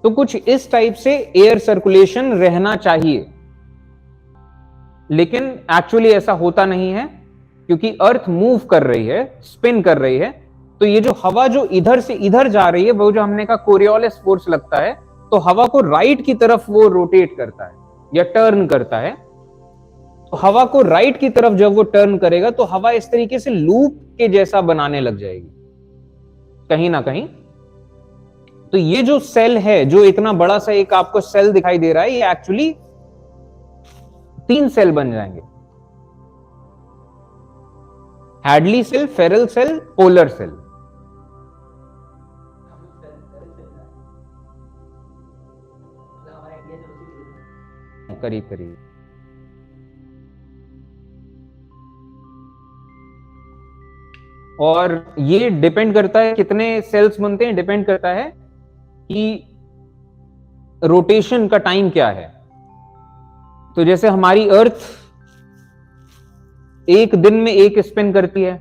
तो कुछ इस टाइप से एयर सर्कुलेशन रहना चाहिए, लेकिन एक्चुअली ऐसा होता नहीं है, क्योंकि अर्थ मूव कर रही है, स्पिन कर रही है। तो ये जो हवा जो इधर से इधर जा रही है, वो जो हमने कहा कोरियोलिस फोर्स लगता है, तो हवा को राइट की तरफ वो रोटेट करता है या टर्न करता है। तो हवा को राइट की तरफ जब वो टर्न करेगा तो हवा इस तरीके से लूप के जैसा बनाने लग जाएगी कहीं ना कहीं। तो ये जो सेल है, जो इतना बड़ा सा एक आपको सेल दिखाई दे रहा है, ये एक्चुअली 3 सेल बन जाएंगे, Hadley cell, Ferrel cell, polar cell. करीब करीब। और ये डिपेंड करता है कितने सेल्स बनते हैं, डिपेंड करता है कि रोटेशन का टाइम क्या है। तो जैसे हमारी अर्थ एक दिन में एक स्पिन करती है,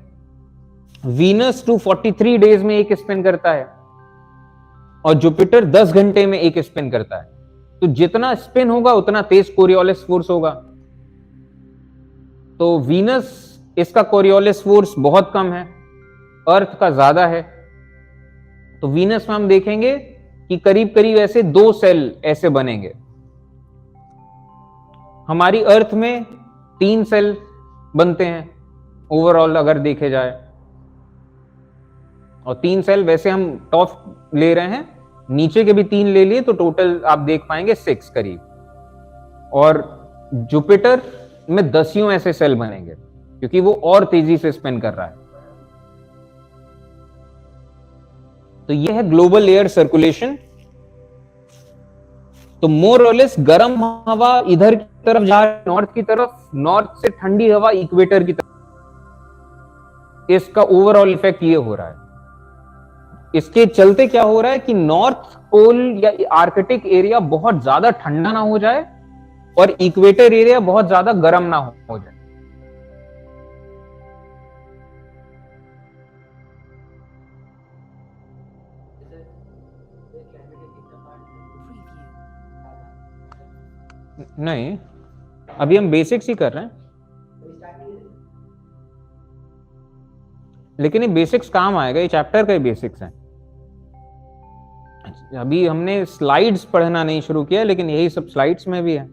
वीनस 243 डेज में एक स्पिन करता है, और जुपिटर 10 घंटे में एक स्पिन करता है। तो जितना स्पिन होगा उतना तेज कोरियोलिस फोर्स होगा। तो वीनस इसका कोरियोलिस फोर्स बहुत कम है, अर्थ का ज्यादा है। तो वीनस में हम देखेंगे कि करीब करीब ऐसे 2 सेल ऐसे बनेंगे। हमारी अर्थ में 3 सेल बनते हैं ओवरऑल अगर देखे जाए, और 3 सेल वैसे हम टॉप ले रहे हैं, नीचे के भी 3 ले लिए, तो टोटल आप देख पाएंगे 6 करीब। और जुपिटर में 10 ऐसे सेल बनेंगे, क्योंकि वो और तेजी से स्पिन कर रहा है। तो ये है ग्लोबल एयर सर्कुलेशन। तो मोर और लेस गर्म हवा इधर की तरफ जा रही है, नॉर्थ की तरफ, नॉर्थ से ठंडी हवा इक्वेटर की तरफ। इसका ओवरऑल इफेक्ट ये हो रहा है। इसके चलते क्या हो रहा है कि नॉर्थ पोल या आर्कटिक एरिया बहुत ज्यादा ठंडा ना हो जाए, और इक्वेटर एरिया बहुत ज्यादा गर्म ना हो जाए। नहीं, अभी हम बेसिक्स ही कर रहे हैं, लेकिन ये बेसिक्स काम आएगा, ये चैप्टर का ही बेसिक्स है। अभी हमने स्लाइड्स पढ़ना नहीं शुरू किया, लेकिन यही सब स्लाइड्स में भी है।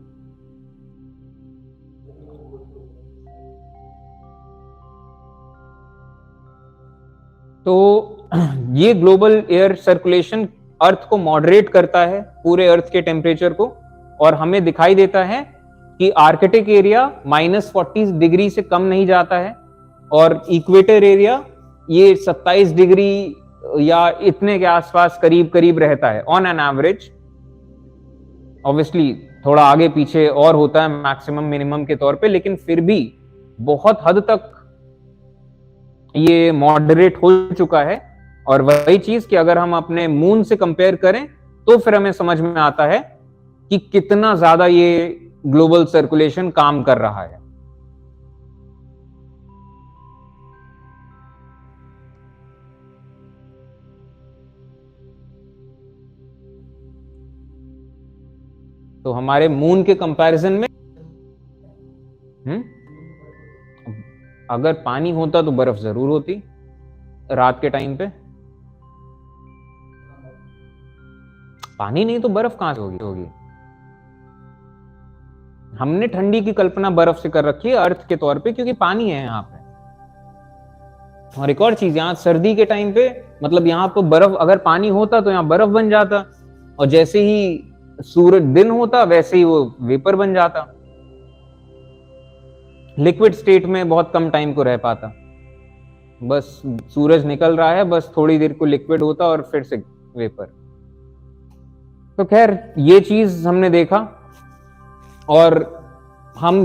तो ये ग्लोबल एयर सर्कुलेशन अर्थ को मॉडरेट करता है, पूरे अर्थ के टेम्परेचर को, और हमें दिखाई देता है कि आर्कटिक एरिया -40 डिग्री से कम नहीं जाता है, और इक्वेटर एरिया ये 27 डिग्री या इतने के आसपास करीब करीब रहता है ऑन एन एवरेज। ऑब्वियसली थोड़ा आगे पीछे और होता है मैक्सिमम मिनिमम के तौर पे, लेकिन फिर भी बहुत हद तक ये मॉडरेट हो चुका है। और वही चीज कि अगर हम अपने मून से कंपेयर करें तो फिर हमें समझ में आता है कि कितना ज्यादा ये ग्लोबल सर्कुलेशन काम कर रहा है। तो हमारे मून के कंपैरिजन में अगर पानी होता तो बर्फ जरूर होती रात के टाइम पे। पानी नहीं तो बर्फ कहां से होगी? हमने ठंडी की कल्पना बर्फ से कर रखी है अर्थ के तौर पे, क्योंकि पानी है यहाँ पे। और एक और चीज, यहाँ सर्दी के टाइम पे मतलब यहाँ पर बर्फ, अगर पानी होता तो यहाँ बर्फ बन जाता, और जैसे ही सूरज दिन होता वैसे ही वो वेपर बन जाता। लिक्विड स्टेट में बहुत कम टाइम को रह पाता, बस सूरज निकल रहा है, बस थोड़ी देर को लिक्विड होता और फिर से वेपर। तो खैर ये चीज हमने देखा, और हम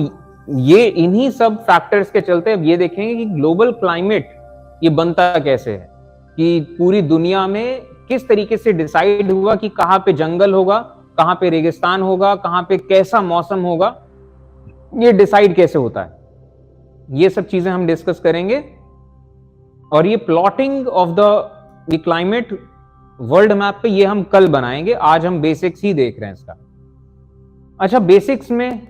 ये इन्हीं सब फैक्टर्स के चलते अब ये देखेंगे कि ग्लोबल क्लाइमेट ये बनता कैसे है, कि पूरी दुनिया में किस तरीके से डिसाइड हुआ कि कहां पे जंगल होगा, कहां पे रेगिस्तान होगा, कहां पे कैसा मौसम होगा, ये डिसाइड कैसे होता है। ये सब चीजें हम डिस्कस करेंगे। और ये plotting of the climate world map पे ये हम कल बनाएंगे, आज हम बेसिक्स ही देख रहे हैं इसका। अच्छा, बेसिक्स में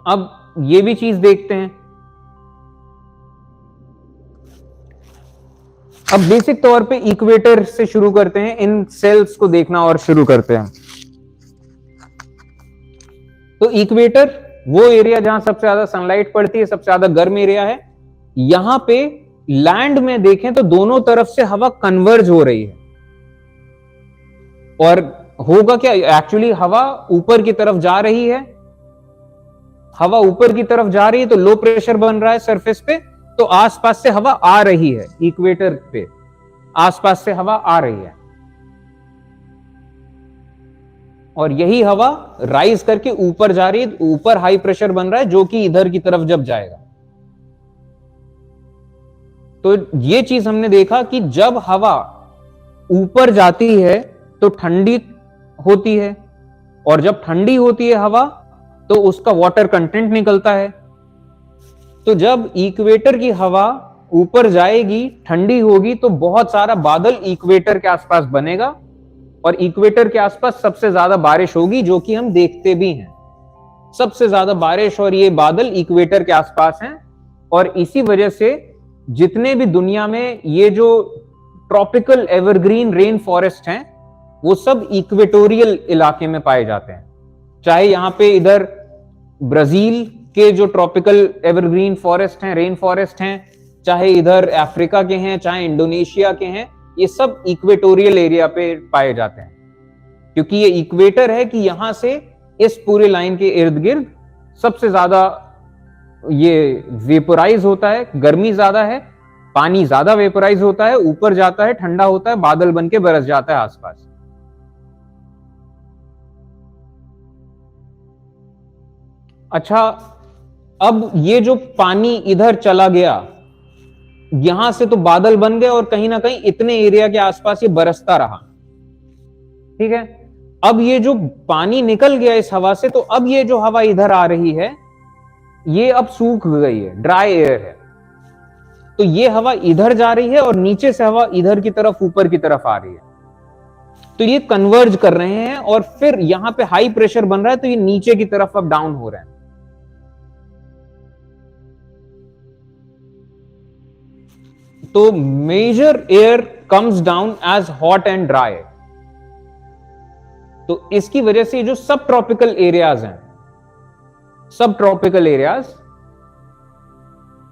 अब ये भी चीज देखते हैं। अब बेसिक तौर पे इक्वेटर से शुरू करते हैं, इन सेल्स को देखना और शुरू करते हैं। तो इक्वेटर वो एरिया जहां सबसे ज्यादा सनलाइट पड़ती है, सबसे ज्यादा गर्म एरिया है। यहां पे लैंड में देखें तो दोनों तरफ से हवा कन्वर्ज हो रही है, और होगा क्या, एक्चुअली हवा ऊपर की तरफ जा रही है। हवा ऊपर की तरफ जा रही है तो लो प्रेशर बन रहा है सरफेस पे, तो आसपास से हवा आ रही है, इक्वेटर पे आसपास से हवा आ रही है, और यही हवा राइज करके ऊपर जा रही है, ऊपर हाई प्रेशर बन रहा है जो कि इधर की तरफ जब जाएगा। तो ये चीज हमने देखा कि जब हवा ऊपर जाती है तो ठंडी होती है, और जब ठंडी होती है हवा तो उसका वाटर कंटेंट निकलता है। तो जब इक्वेटर की हवा ऊपर जाएगी, ठंडी होगी, तो बहुत सारा बादल इक्वेटर के आसपास बनेगा, और इक्वेटर के आसपास सबसे ज्यादा बारिश होगी, जो कि हम देखते भी हैं। सबसे ज्यादा बारिश और ये बादल इक्वेटर के आसपास हैं, और इसी वजह से जितने भी दुनिया में ये जो ट्रॉपिकल एवरग्रीन रेन फॉरेस्ट हैं, वो सब इक्वेटोरियल इलाके में पाए जाते हैं। चाहे यहां पे इधर ब्राजील के जो ट्रॉपिकल एवरग्रीन फॉरेस्ट हैं, रेन फॉरेस्ट हैं, चाहे इधर अफ्रीका के हैं, चाहे इंडोनेशिया के हैं, ये सब इक्वेटोरियल एरिया पे पाए जाते हैं, क्योंकि ये इक्वेटर है कि यहां से इस पूरे लाइन के इर्द गिर्द सबसे ज्यादा ये वेपोराइज होता है, गर्मी ज्यादा है, पानी ज्यादा वेपोराइज होता है, ऊपर जाता है, ठंडा होता है, बादल बन के बरस जाता है आसपास। अच्छा, अब ये जो पानी इधर चला गया, यहां से तो बादल बन गए और कहीं ना कहीं इतने एरिया के आसपास ये बरसता रहा, ठीक है। अब ये जो पानी निकल गया इस हवा से, तो अब ये जो हवा इधर आ रही है ये अब सूख गई है, ड्राई एयर है। तो ये हवा इधर जा रही है और नीचे से हवा इधर की तरफ, ऊपर की तरफ आ रही है। तो ये कन्वर्ज कर रहे हैं, और फिर यहां पे हाई प्रेशर बन रहा है, तो ये नीचे की तरफ अब डाउन हो रहे हैं। तो major air comes down as hot and dry. तो इसकी वजह से जो सब ट्रॉपिकल एरियाज हैं, सब ट्रॉपिकल एरियाज,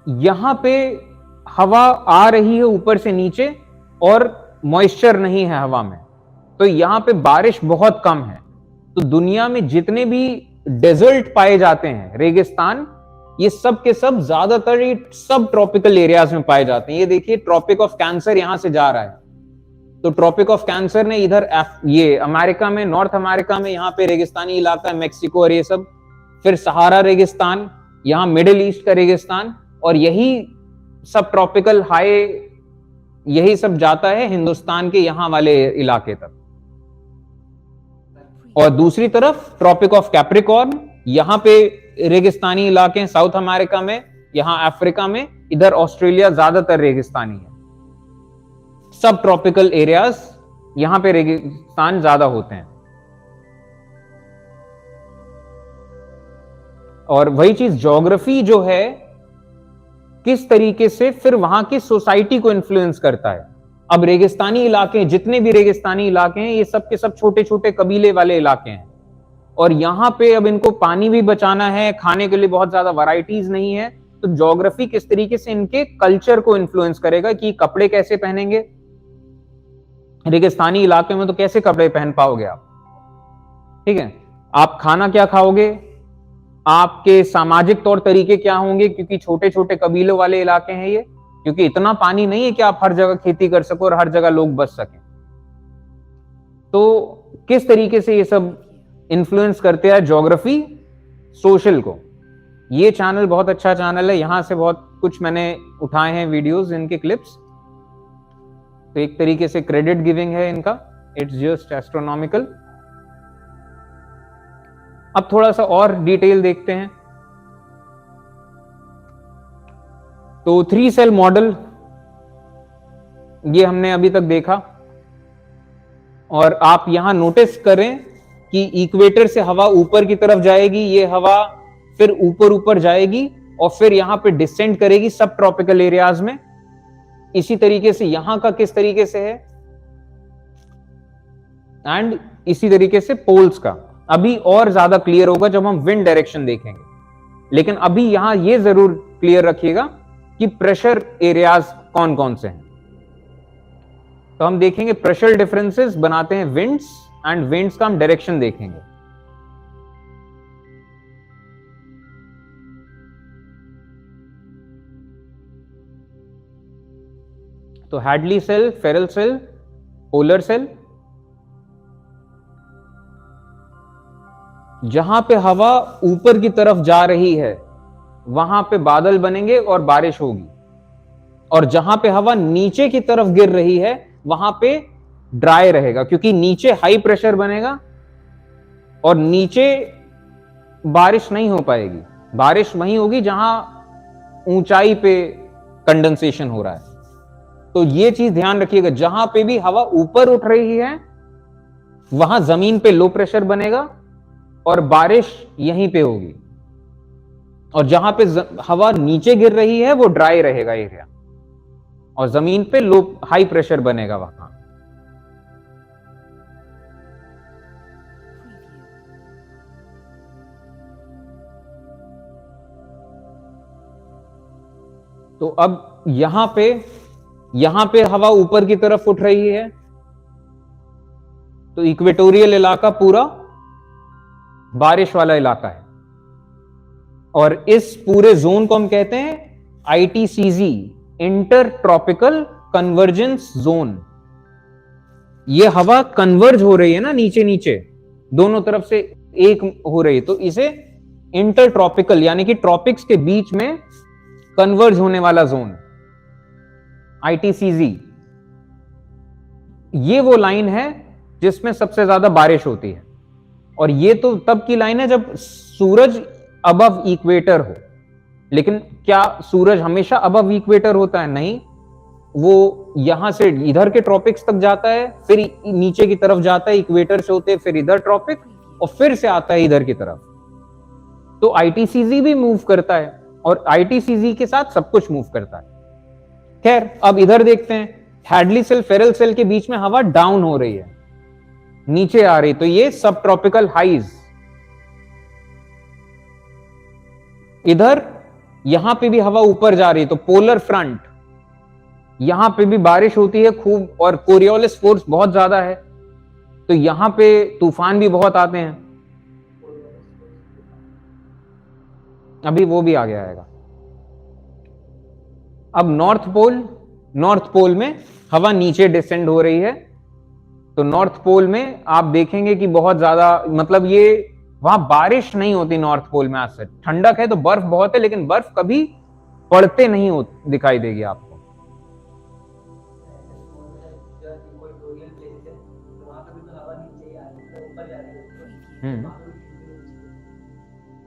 यहां पे हवा आ रही है ऊपर से नीचे और मॉइस्चर नहीं है हवा में, तो यहां पे बारिश बहुत कम है। तो दुनिया में जितने भी डेजर्ट पाए जाते हैं, रेगिस्तान, ये सब के सब ज्यादातर ये सब ट्रॉपिकल एरियाज में पाए जाते हैं। ये देखिए, ट्रॉपिक ऑफ कैंसर यहां से जा रहा है, तो ट्रॉपिक ऑफ कैंसर ने इधर ये अमेरिका में, नॉर्थ अमेरिका में यहां पे रेगिस्तानी इलाका है, मेक्सिको और ये सब, फिर सहारा रेगिस्तान, यहां मिडिल ईस्ट का रेगिस्तान, और यही सब ट्रॉपिकल हाई, यही सब जाता है हिंदुस्तान के यहां वाले इलाके तक। और दूसरी तरफ ट्रॉपिक ऑफ कैप्रिकॉर्न, यहां पे रेगिस्तानी इलाके हैं साउथ अमेरिका में, यहां अफ्रीका में, इधर ऑस्ट्रेलिया ज्यादातर रेगिस्तानी है। सब ट्रॉपिकल एरियाज, यहां पे रेगिस्तान ज्यादा होते हैं। और वही चीज ज्योग्राफी जो है किस तरीके से फिर वहां की सोसाइटी को इन्फ्लुएंस करता है। अब रेगिस्तानी इलाके, जितने भी रेगिस्तानी इलाके हैं, ये सब के सब छोटे छोटे कबीले वाले इलाके हैं, और यहाँ पे अब इनको पानी भी बचाना है, खाने के लिए बहुत ज्यादा वैरायटीज नहीं है, तो ज्योग्राफी किस तरीके से इनके कल्चर को इन्फ्लुएंस करेगा कि कपड़े कैसे पहनेंगे। रेगिस्तानी इलाके में तो कैसे कपड़े पहन पाओगे आप, ठीक है, आप खाना क्या खाओगे, आपके सामाजिक तौर तरीके क्या होंगे, क्योंकि छोटे छोटे कबीलों वाले इलाके हैं ये, क्योंकि इतना पानी नहीं है कि आप हर जगह खेती कर सको और हर जगह लोग बस सकें। तो किस तरीके से ये सब इन्फ्लुएंस करते हैं ज्योग्राफी सोशल को। ये चैनल बहुत अच्छा चैनल है, यहां से बहुत कुछ मैंने उठाए हैं वीडियोस, इनके क्लिप्स, तो एक तरीके से क्रेडिट गिविंग है इनका, इट्स जस्ट एस्ट्रोनॉमिकल। अब थोड़ा सा और डिटेल देखते हैं। तो 3 सेल मॉडल ये हमने अभी तक देखा, और आप यहां नोटिस करें कि इक्वेटर से हवा ऊपर की तरफ जाएगी, ये हवा फिर ऊपर ऊपर जाएगी और फिर यहां पे डिसेंड करेगी सब ट्रॉपिकल एरियाज में। इसी तरीके से यहां का किस तरीके से है, एंड इसी तरीके से पोल्स का अभी और ज्यादा क्लियर होगा जब हम विंड डायरेक्शन देखेंगे। लेकिन अभी यहां ये जरूर क्लियर रखिएगा कि प्रेशर एरियाज कौन कौन से हैं। तो हम देखेंगे प्रेशर डिफरेंसेस बनाते हैं विंड्स, एंड विंड्स का हम डायरेक्शन देखेंगे। तो Hadley cell, Ferrel cell, polar cell, जहां पे हवा ऊपर की तरफ जा रही है वहां पे बादल बनेंगे और बारिश होगी, और जहां पे हवा नीचे की तरफ गिर रही है वहां पे ड्राई रहेगा, क्योंकि नीचे हाई प्रेशर बनेगा और नीचे बारिश नहीं हो पाएगी। बारिश वहीं होगी जहां ऊंचाई पे कंडेंसेशन हो रहा है। तो ये चीज ध्यान रखिएगा, जहां पे भी हवा ऊपर उठ रही है वहां जमीन पे लो प्रेशर बनेगा और बारिश यहीं पे होगी, और जहां पे हवा नीचे गिर रही है वो ड्राई रहेगा एरिया, और जमीन पे लो हाई प्रेशर बनेगा वहां। तो अब यहां पे हवा ऊपर की तरफ उठ रही है, तो इक्वेटोरियल इलाका पूरा बारिश वाला इलाका है, और इस पूरे जोन को हम कहते हैं ITCZ, inter tropical convergence zone. ये हवा कन्वर्ज हो रही है ना, नीचे नीचे दोनों तरफ से एक हो रही है, तो इसे इंटर ट्रॉपिकल यानी कि ट्रॉपिक्स के बीच में कन्वर्ज होने वाला जोन, ITCZ। ये वो लाइन है जिसमें सबसे ज्यादा बारिश होती है, और ये तो तब की लाइन है जब सूरज अबव इक्वेटर हो। लेकिन क्या सूरज हमेशा अबव इक्वेटर होता है? नहीं, वो यहां से इधर के ट्रॉपिक्स तक जाता है, फिर नीचे की तरफ जाता है, इक्वेटर से होते फिर इधर ट्रॉपिक, और फिर से आता है इधर की तरफ। तो ITCZ भी मूव करता है, और ITCZ के साथ सब कुछ मूव करता है। खैर, अब इधर देखते हैं, हैडली सेल फेरल सेल के बीच में हवा डाउन हो रही है, नीचे आ रही, तो ये सब ट्रॉपिकल हाइज। इधर यहां पे भी हवा ऊपर जा रही है, तो पोलर फ्रंट, यहां पे भी बारिश होती है खूब, और कोरियोलिस फोर्स बहुत ज्यादा है, तो यहां पे तूफान भी बहुत आते हैं। अभी वो भी आगे आएगा। अब नॉर्थ पोल में हवा नीचे डिसेंड हो रही है, तो नॉर्थ पोल में आप देखेंगे कि बहुत ज्यादा, मतलब ये वहां बारिश नहीं होती नॉर्थ पोल में। आज से ठंडक है तो बर्फ बहुत है, लेकिन बर्फ कभी पड़ते नहीं दिखाई देगी आपको।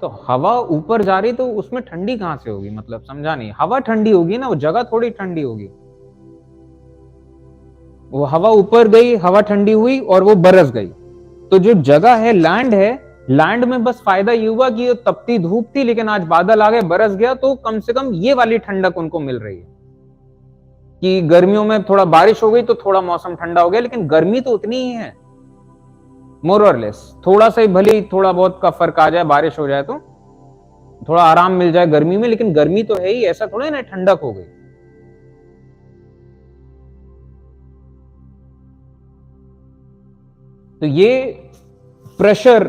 तो हवा ऊपर जा रही तो उसमें ठंडी कहां से होगी? मतलब समझा नहीं। हवा ठंडी होगी ना, वो जगह थोड़ी ठंडी होगी। वो हवा ऊपर गई, हवा ठंडी हुई और वो बरस गई, तो जो जगह है, लैंड है, लैंड में बस फायदा ये हुआ कि ये तपती धूप थी, लेकिन आज बादल आ गए, बरस गया, तो कम से कम ये वाली ठंडक उनको मिल रही है कि गर्मियों में थोड़ा बारिश हो गई तो थोड़ा मौसम ठंडा हो गया, लेकिन गर्मी तो उतनी ही है, मोर और लेस। थोड़ा सा ही भले ही थोड़ा बहुत का फर्क आ जाए, बारिश हो जाए तो थोड़ा आराम मिल जाए गर्मी में, लेकिन गर्मी तो है ही, ऐसा थोड़ा ना ठंडक हो गई। तो ये प्रेशर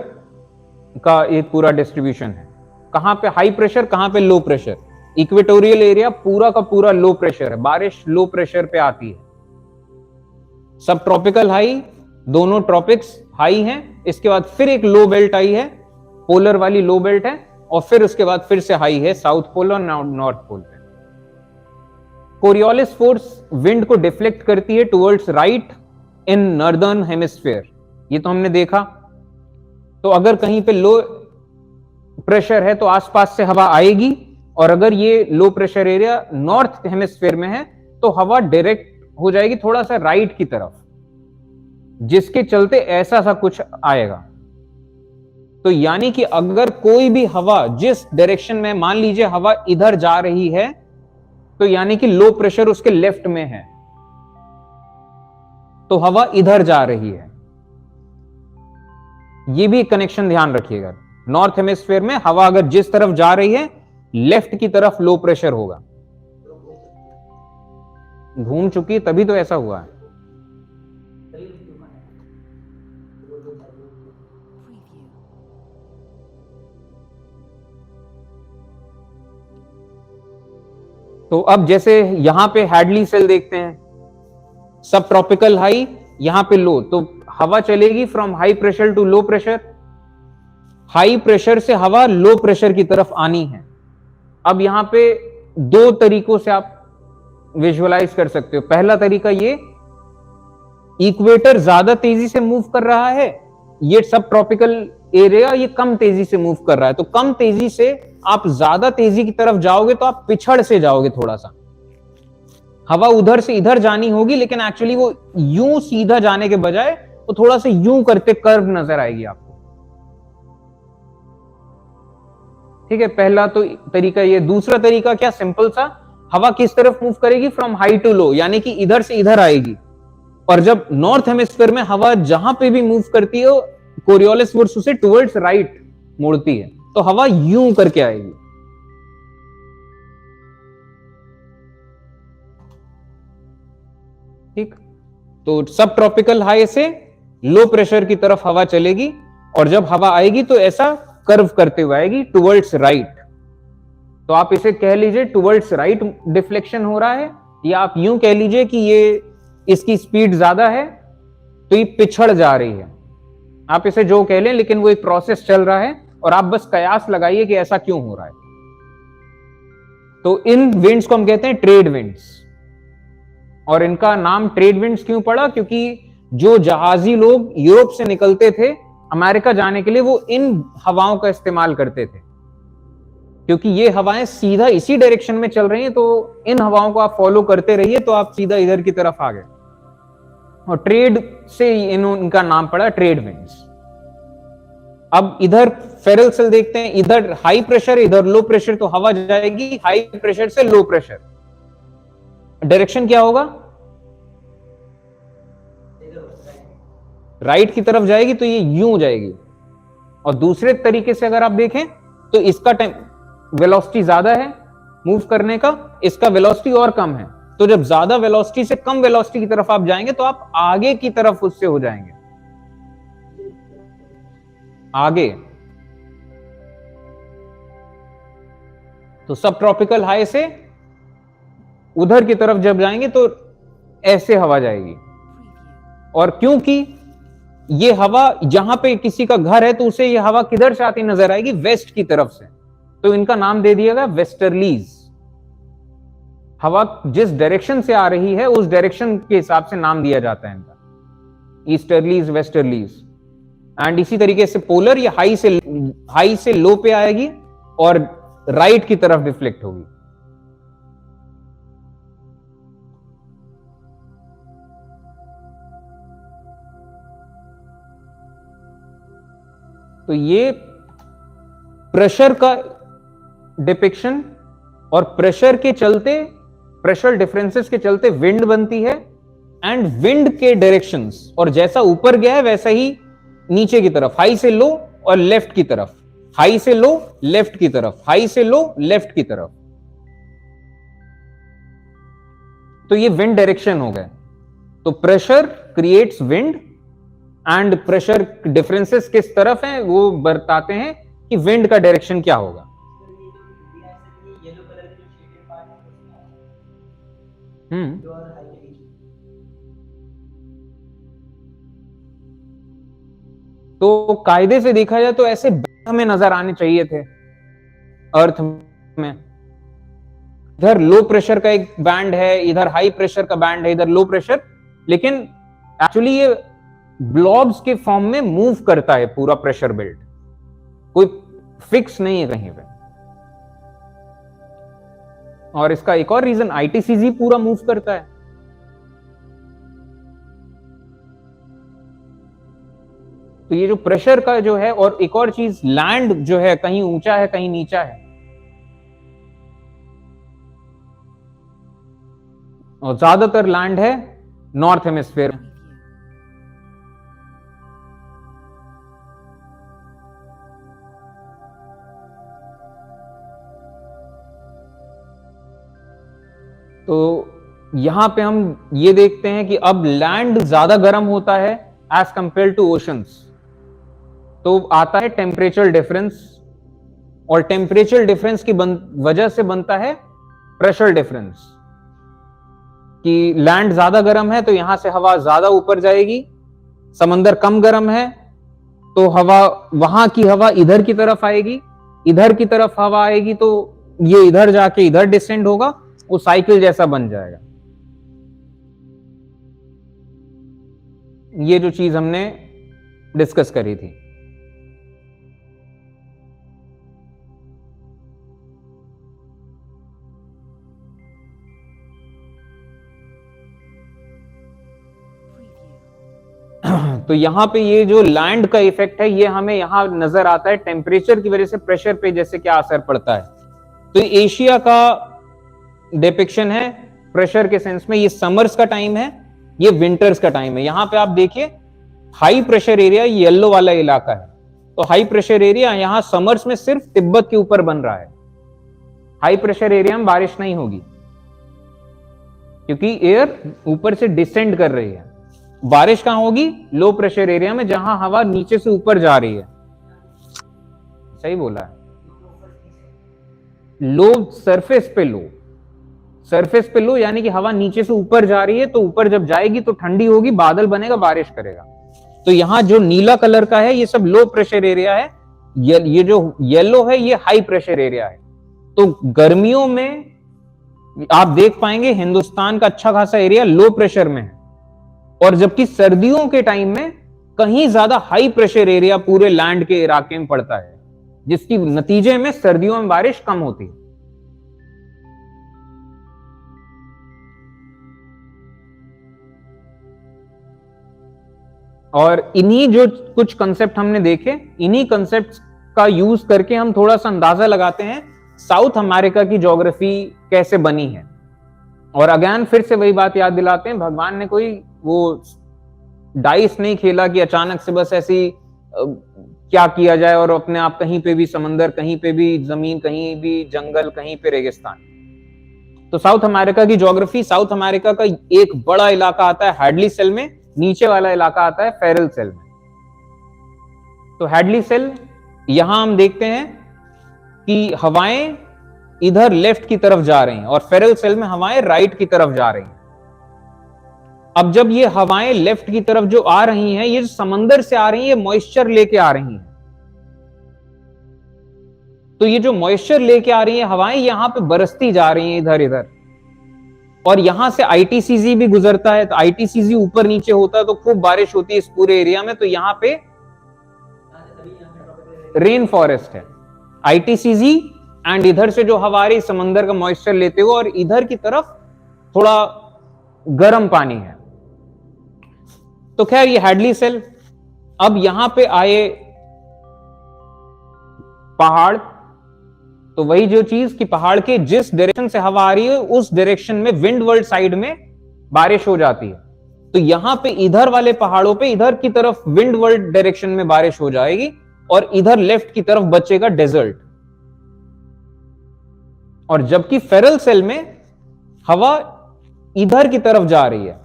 का एक पूरा डिस्ट्रीब्यूशन है, कहां पे हाई प्रेशर, कहां पे लो प्रेशर। इक्वेटोरियल एरिया पूरा का पूरा लो प्रेशर है, बारिश लो प्रेशर पे आती है। सब ट्रॉपिकल हाई, दोनों ट्रॉपिक्स हाई हैं, इसके बाद फिर एक लो बेल्ट आई है, पोलर वाली लो बेल्ट है, और फिर उसके बाद फिर से हाई है साउथ पोल और नॉर्थ पोल पे। कोरियोलिस फोर्स विंड को डिफ्लेक्ट करती है towards right in northern hemisphere, ये तो हमने देखा। तो अगर कहीं पे लो प्रेशर है तो आसपास से हवा आएगी, और अगर ये low pressure area north hemisphere में है तो हवा डायरेक्ट हो जाएगी थोड़ा सा राइट की तरफ, जिसके चलते ऐसा सा कुछ आएगा। तो यानी कि अगर कोई भी हवा जिस डायरेक्शन में, मान लीजिए हवा इधर जा रही है, तो यानी कि लो प्रेशर उसके लेफ्ट में है, तो हवा इधर जा रही है। ये भी कनेक्शन ध्यान रखिएगा, नॉर्थ हेमिस्फीयर में हवा अगर जिस तरफ जा रही है, लेफ्ट की तरफ लो प्रेशर होगा। घूम चुकी तभी तो ऐसा हुआ है। तो अब जैसे यहां पे हैडली सेल देखते हैं, सब ट्रॉपिकल हाई, यहां पे लो, तो हवा चलेगी from high pressure to low pressure. High pressure से हवा लो प्रेशर की तरफ आनी है। अब यहां पे दो तरीकों से आप विजुअलाइज कर सकते हो। पहला तरीका ये, इक्वेटर ज्यादा तेजी से मूव कर रहा है, ये सब ट्रॉपिकल एरिया ये कम तेजी से मूव कर रहा है, तो कम तेजी से आप ज्यादा तेजी की तरफ जाओगे तो आप पिछड़ से जाओगे थोड़ा सा, हवा उधर से इधर जानी होगी, लेकिन एक्चुअली वो यूं सीधा जाने के बजाय वो थोड़ा सा यूं करते कर्व नजर आएगी आपको। ठीक है, पहला तो तरीका ये। दूसरा तरीका क्या, सिंपल सा, हवा किस तरफ मूव करेगी, फ्रॉम हाई टू लो, यानी कि इधर से इधर आएगी। और जब नॉर्थ हेमिस्फीयर में हवा जहां पे भी मूव करती है, कोरियोलिस फोर्स उसे टुवर्ड्स राइट मोड़ती है, तो हवा यूं करके आएगी। ठीक, तो सब ट्रॉपिकल हाई से लो प्रेशर की तरफ हवा चलेगी, और जब हवा आएगी तो ऐसा कर्व करते हुए आएगी टुवर्ड्स राइट। तो आप इसे कह लीजिए टुवर्ड्स राइट डिफ्लेक्शन हो रहा है, या आप यूं कह लीजिए कि ये इसकी स्पीड ज्यादा है तो ये पिछड़ जा रही है। आप इसे जो कह लें, लेकिन वो एक प्रोसेस चल रहा है, और आप बस कयास लगाइए कि ऐसा क्यों हो रहा है। तो इन विंड्स को हम कहते हैं ट्रेड विंड्स, और इनका नाम ट्रेड विंड्स क्यों पड़ा, क्योंकि जो जहाजी लोग यूरोप से निकलते थे अमेरिका जाने के लिए, वो इन हवाओं का इस्तेमाल करते थे, क्योंकि ये हवाएं सीधा इसी डायरेक्शन में चल रही हैं, तो इन हवाओं को आप फॉलो करते रहिए तो आप सीधा इधर की तरफ आ गए, और ट्रेड से इनका नाम पड़ा ट्रेड विंड्स। अब इधर फेरल सेल देखते हैं, इधर हाई प्रेशर, इधर लो प्रेशर, तो हवा जाएगी हाई प्रेशर से लो प्रेशर। डायरेक्शन क्या होगा, राइट की तरफ जाएगी, तो ये यूं जाएगी। और दूसरे तरीके से अगर आप देखें तो इसका टाइम वेलोसिटी ज्यादा है मूव करने का, इसका वेलोसिटी और कम है, तो जब ज्यादा वेलोसिटी से कम वेलोसिटी की तरफ आप जाएंगे तो आप आगे की तरफ उससे हो जाएंगे, आगे। तो सब ट्रॉपिकल हाई से उधर की तरफ जब जाएंगे तो ऐसे हवा जाएगी। और क्योंकि ये हवा जहां पे किसी का घर है तो उसे ये हवा किधर से आती नजर आएगी, वेस्ट की तरफ से, तो इनका नाम दे दिएगा वेस्टर्लीज। हवा जिस डायरेक्शन से आ रही है उस डायरेक्शन के हिसाब से नाम दिया जाता है इनका, ईस्टर्लीज, वेस्टर्लीज। एंड इसी तरीके से पोलर या हाई से लो पे आएगी और राइट की तरफ रिफ्लेक्ट होगी। तो ये प्रेशर का डिपिक्शन, और प्रेशर के चलते, प्रेशर डिफरेंसेस के चलते विंड बनती है, एंड विंड के डायरेक्शंस, और जैसा ऊपर गया है वैसा ही नीचे की तरफ, हाई से लो और लेफ्ट की तरफ, हाई से लो लेफ्ट की तरफ, हाई से लो लेफ्ट की तरफ। तो ये विंड डायरेक्शन हो गए। तो pressure creates wind, and pressure differences किस तरफ है वो बताते हैं कि विंड का डायरेक्शन क्या होगा। तो कायदे से देखा जाए तो ऐसे हमें नजर आने चाहिए थे अर्थ में। इधर लो प्रेशर का एक बैंड है, इधर हाई प्रेशर का बैंड है, इधर लो प्रेशर, लेकिन एक्चुअली ये ब्लॉब्स के फॉर्म में मूव करता है पूरा प्रेशर बेल्ट, कोई फिक्स नहीं है कहीं पे। और इसका एक और रीजन, आईटीसीजी पूरा मूव करता है। तो ये जो प्रेशर का जो है, और एक और चीज, लैंड जो है कहीं ऊंचा है कहीं नीचा है, और ज्यादातर लैंड है नॉर्थ हेमिस्फीयर। तो यहां पे हम ये देखते हैं कि अब लैंड ज्यादा गर्म होता है एज कंपेयर टू ओशंस। तो आता है टेम्परेचर डिफरेंस, और टेम्परेचर डिफरेंस की वजह से बनता है प्रेशर डिफरेंस, कि लैंड ज्यादा गर्म है तो यहां से हवा ज्यादा ऊपर जाएगी, समंदर कम गर्म है तो हवा, वहां की हवा इधर की तरफ आएगी, इधर की तरफ हवा आएगी तो ये इधर जाके इधर डिसेंड होगा, वो साइकिल जैसा बन जाएगा। ये जो चीज हमने डिस्कस करी थी। तो यहां पे ये जो लैंड का इफेक्ट है ये हमें यहां नजर आता है, टेम्परेचर की वजह से प्रेशर पे जैसे क्या असर पड़ता है। तो एशिया का डिपिक्शन है प्रेशर के सेंस में, ये समर्स का टाइम है, ये विंटर्स का टाइम है। यहां पे आप देखिए हाई प्रेशर एरिया येलो वाला इलाका है, तो हाई प्रेशर एरिया यहां समर्स में सिर्फ तिब्बत के ऊपर बन रहा है। हाई प्रेशर एरिया में बारिश नहीं होगी क्योंकि एयर ऊपर से डिसेंड कर रही है। बारिश कहां होगी? लो प्रेशर एरिया में, जहां हवा नीचे से ऊपर जा रही है। सही बोला है, लो सरफेस पे, लो सरफेस पे लो, यानी कि हवा नीचे से ऊपर जा रही है, तो ऊपर जब जाएगी तो ठंडी होगी, बादल बनेगा, बारिश करेगा। तो यहां जो नीला कलर का है ये सब लो प्रेशर एरिया है, ये जो येलो है ये हाई प्रेशर एरिया है। तो गर्मियों में आप देख पाएंगे हिंदुस्तान का अच्छा खासा एरिया लो प्रेशर में है, और जबकि सर्दियों के टाइम में कहीं ज्यादा हाई प्रेशर एरिया पूरे लैंड के इलाके में पड़ता है, जिसकी नतीजे में सर्दियों में बारिश कम होती है। और इन्हीं जो कुछ कंसेप्ट हमने देखे, इन्हीं कंसेप्ट का यूज करके हम थोड़ा सा अंदाजा लगाते हैं साउथ अमेरिका की ज्योग्राफी कैसे बनी है। और अगेन फिर से वही बात याद दिलाते हैं, भगवान ने कोई वो डाइस नहीं खेला कि अचानक से बस ऐसी क्या किया जाए और अपने आप कहीं पे भी समंदर, कहीं पे भी जमीन, कहीं भी जंगल, कहीं पे रेगिस्तान। तो साउथ अमेरिका की ज्योग्राफी, साउथ अमेरिका का एक बड़ा इलाका आता है हैडली सेल में, नीचे वाला इलाका आता है फेरल सेल में। तो हैडली सेल, यहां हम देखते हैं कि हवाएं इधर लेफ्ट की तरफ जा रही हैं और फेरल सेल में हवाएं राइट की तरफ जा रही हैं। अब जब ये हवाएं लेफ्ट की तरफ जो आ रही हैं, ये समंदर से आ रही हैं, ये मॉइस्चर लेके आ रही हैं। तो ये जो मॉइस्चर लेके आ रही है हवाएं, यहां पे बरसती जा रही हैं इधर इधर, और यहां से आईटीसीजी भी गुजरता है। तो आईटीसीजी ऊपर नीचे होता है तो खूब बारिश होती है इस पूरे एरिया में। तो यहां पे रेन फॉरेस्ट है, आईटीसीजी, एंड इधर से जो हवा आ रही समंदर का मॉइस्चर लेते हुए, और इधर की तरफ थोड़ा गर्म पानी है। तो खैर ये हैडली सेल, अब यहां पे आए पहाड़, तो वही जो चीज कि पहाड़ के जिस डायरेक्शन से हवा आ रही है उस डायरेक्शन में विंड वर्ल्ड साइड में बारिश हो जाती है। तो यहां पे इधर वाले पहाड़ों पे इधर की तरफ विंड वर्ल्ड डायरेक्शन में बारिश हो जाएगी और इधर लेफ्ट की तरफ बचेगा डेजर्ट। और जबकि फेरल सेल में हवा इधर की तरफ जा रही है,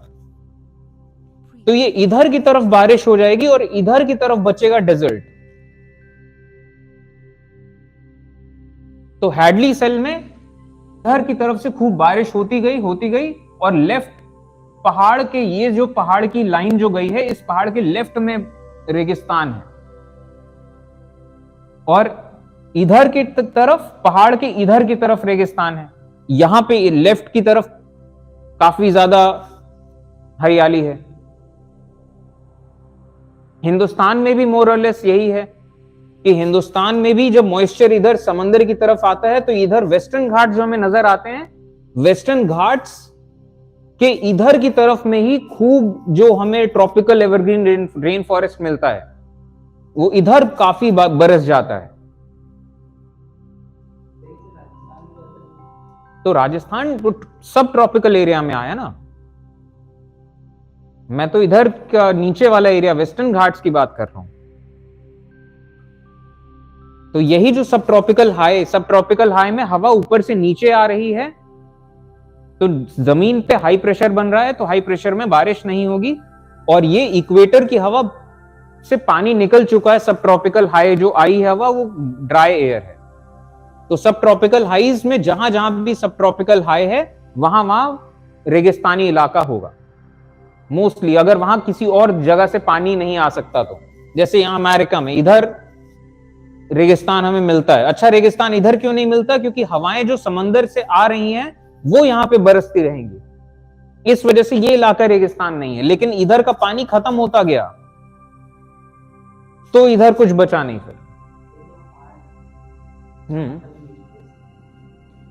तो ये इधर की तरफ बारिश हो जाएगी और इधर की तरफ बचेगा डेजर्ट। तो हैडली सेल में इधर की तरफ से खूब बारिश होती गई और लेफ्ट पहाड़ के, ये जो पहाड़ की लाइन जो गई है, इस पहाड़ के लेफ्ट में रेगिस्तान है और इधर की तरफ, पहाड़ के इधर की तरफ रेगिस्तान है। यहां पे लेफ्ट की तरफ काफी ज्यादा हरियाली है। हिंदुस्तान में भी मोर और लेस यही है कि हिंदुस्तान में भी जब मॉइस्चर इधर समंदर की तरफ आता है तो इधर वेस्टर्न घाट जो हमें नजर आते हैं, वेस्टर्न घाट्स के इधर की तरफ में ही खूब जो हमें ट्रॉपिकल एवरग्रीन रेन फॉरेस्ट मिलता है वो इधर काफी बरस जाता है। तो राजस्थान सब ट्रॉपिकल एरिया में आया ना। मैं तो इधर का नीचे वाला एरिया वेस्टर्न घाट्स की बात कर रहा हूं। तो यही जो सब ट्रॉपिकल हाई में हवा ऊपर से नीचे आ रही है, तो जमीन पे हाई प्रेशर बन रहा है, तो हाई प्रेशर में बारिश नहीं होगी। और ये इक्वेटर की हवा से पानी निकल चुका है। सब ट्रॉपिकल हाई जो आई है हवा वो ड्राई एयर है। तो सब ट्रॉपिकल हाईज में जहां जहां भी सब ट्रॉपिकल हाई है वहां वहां रेगिस्तानी इलाका होगा मोस्टली, अगर वहां किसी और जगह से पानी नहीं आ सकता तो। जैसे यहां अमेरिका में इधर रेगिस्तान हमें मिलता है। अच्छा, रेगिस्तान इधर क्यों नहीं मिलता? क्योंकि हवाएं जो समंदर से आ रही हैं वो यहां पे बरसती रहेंगी, इस वजह से ये इलाका रेगिस्तान नहीं है। लेकिन इधर का पानी खत्म होता गया तो इधर कुछ बचा नहीं फिर।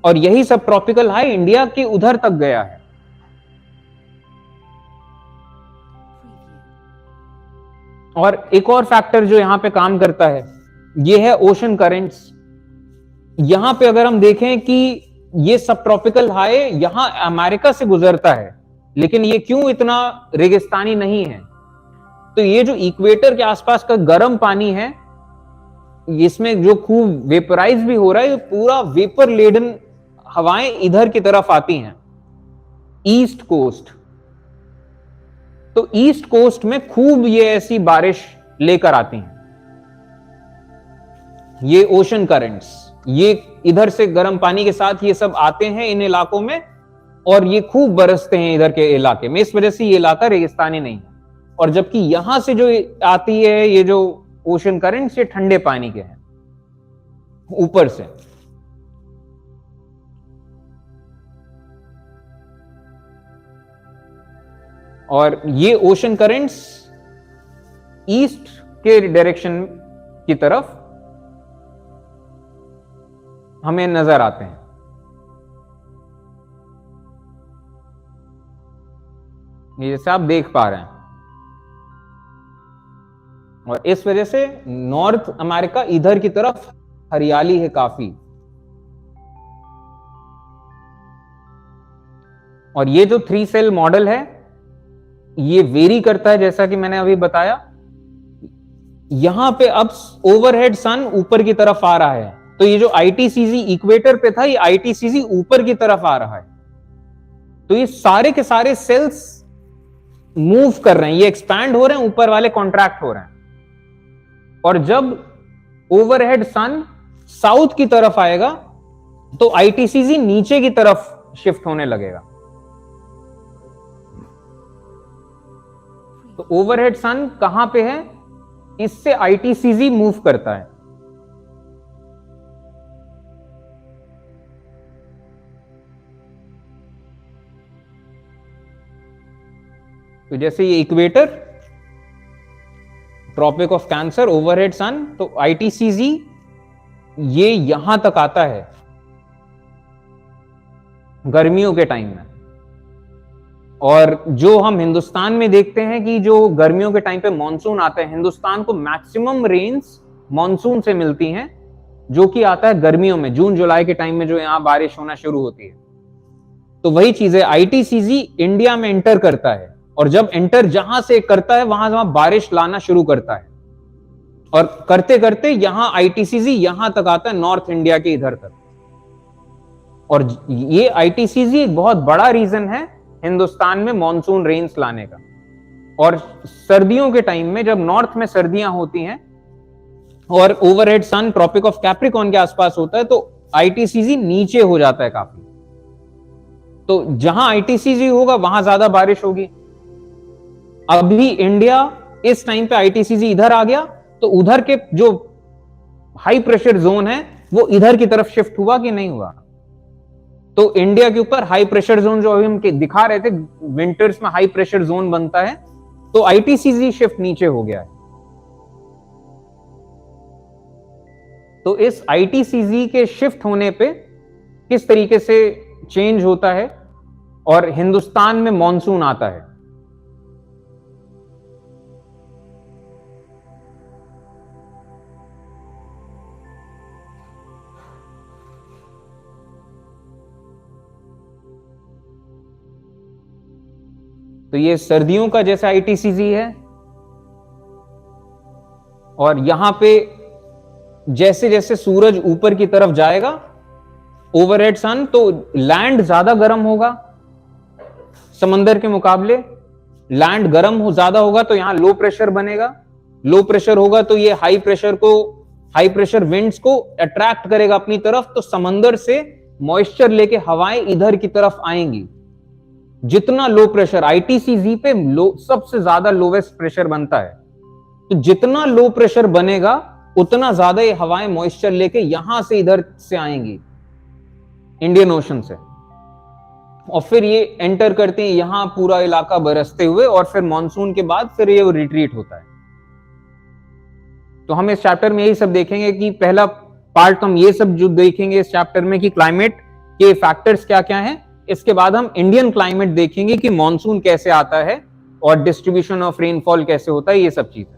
और यही सब ट्रॉपिकल हाई इंडिया के उधर तक गया है। और एक और फैक्टर जो यहां पे काम करता है ये है ओशन करेंट्स। यहां पे अगर हम देखें कि ये सब ट्रॉपिकल हाई यहां अमेरिका से गुजरता है, लेकिन ये क्यों इतना रेगिस्तानी नहीं है? तो ये जो इक्वेटर के आसपास का गर्म पानी है, इसमें जो खूब वेपराइज भी हो रहा है, पूरा वेपर लेडन हवाएं इधर की तरफ आती हैं, ईस्ट कोस्ट। तो ईस्ट कोस्ट में खूब ये ऐसी बारिश लेकर आती हैं ये ओशन करंट्स। ये इधर से गर्म पानी के साथ ये सब आते हैं इन इलाकों में और ये खूब बरसते हैं इधर के इलाके में। इस वजह से ये इलाका रेगिस्तानी नहीं है। और जबकि यहां से जो आती है ये जो ओशन करंट्स, ये ठंडे पानी के हैं ऊपर से। और ये ओशन करंट्स ईस्ट के डायरेक्शन की तरफ हमें नजर आते हैं। ये जैसे आप देख पा रहे हैं। और इस वजह से नॉर्थ अमेरिका इधर की तरफ हरियाली है काफी। और ये जो 3 सेल मॉडल है ये वेरी करता है, जैसा कि मैंने अभी बताया। यहां पे अब ओवरहेड सन ऊपर की तरफ आ रहा है, तो ये जो आईटीसीजी इक्वेटर पे था, ये आईटीसीजी ऊपर की तरफ आ रहा है। तो ये सारे के सारे सेल्स मूव कर रहे हैं, ये एक्सपैंड हो रहे हैं, ऊपर वाले कॉन्ट्रैक्ट हो रहे हैं। और जब ओवरहेड सन साउथ की तरफ आएगा तो आईटीसीजी नीचे की तरफ शिफ्ट होने लगेगा। तो ओवरहेड सन कहां पे है, इससे आईटीसीजी मूव करता है। तो जैसे ये equator, tropic of cancer, overhead sun, तो आईटीसीजी ये यहां तक आता है गर्मियों के टाइम में। और जो हम हिंदुस्तान में देखते हैं कि जो गर्मियों के टाइम पे मॉनसून आता है, हिंदुस्तान को मैक्सिमम रेन्स मॉनसून से मिलती हैं जो कि आता है गर्मियों में, जून जुलाई के टाइम में जो यहाँ बारिश होना शुरू होती है। तो वही चीज है, आईटीसीजी इंडिया में एंटर करता है, और जब एंटर जहां से करता है वहां जहां बारिश लाना शुरू करता है, और करते करते यहां आईटीसीजी यहां तक आता है, नॉर्थ इंडिया के इधर तक। और ये आईटीसीजी एक बहुत बड़ा रीजन है हिंदुस्तान में मॉनसून रेन्स लाने का। और सर्दियों के टाइम में जब नॉर्थ में सर्दियां होती हैं और overhead sun tropic of Capricorn के आसपास होता है, तो आईटीसीजी नीचे हो जाता है काफी। तो जहां आईटीसीजी होगा वहां ज्यादा बारिश होगी। अभी इंडिया इस टाइम पे आईटीसीजी इधर आ गया, तो उधर के जो हाई प्रेशर जोन है वो इधर की तरफ शिफ्ट हुआ कि नहीं हुआ? तो इंडिया के ऊपर हाई प्रेशर जोन जो अभी हम दिखा रहे थे, विंटर्स में हाई प्रेशर जोन बनता है, तो आईटीसीजी शिफ्ट नीचे हो गया है। तो इस आईटीसीजी के शिफ्ट होने पे किस तरीके से चेंज होता है और हिंदुस्तान में मॉनसून आता है। तो ये सर्दियों का जैसे आईटीसीजी है, और यहां पे जैसे जैसे सूरज ऊपर की तरफ जाएगा ओवरहेड सन, तो लैंड ज्यादा गर्म होगा समंदर के मुकाबले। लैंड गर्म हो ज्यादा होगा तो यहां लो प्रेशर बनेगा, लो प्रेशर होगा तो ये हाई प्रेशर विंड्स को अट्रैक्ट करेगा अपनी तरफ, तो समंदर से मॉइस्चर लेके हवाएं इधर की तरफ आएंगी। जितना लो प्रेशर आईटीसीजी पे सबसे ज्यादा लोवेस्ट प्रेशर बनता है, तो जितना लो प्रेशर बनेगा उतना ज्यादा ये हवाएं मॉइस्चर लेके यहां से इधर से आएंगी इंडियन ओशन से, और फिर ये एंटर करते हैं यहां पूरा इलाका बरसते हुए, और फिर मॉनसून के बाद फिर ये रिट्रीट होता है। तो हम इस चैप्टर में यही सब देखेंगे कि पहला पार्ट हम ये सब जो देखेंगे इस चैप्टर में कि क्लाइमेट के फैक्टर्स क्या क्या हैं। इसके बाद हम इंडियन क्लाइमेट देखेंगे कि मॉनसून कैसे आता है और डिस्ट्रीब्यूशन ऑफ रेनफॉल कैसे होता है, ये सब चीजें।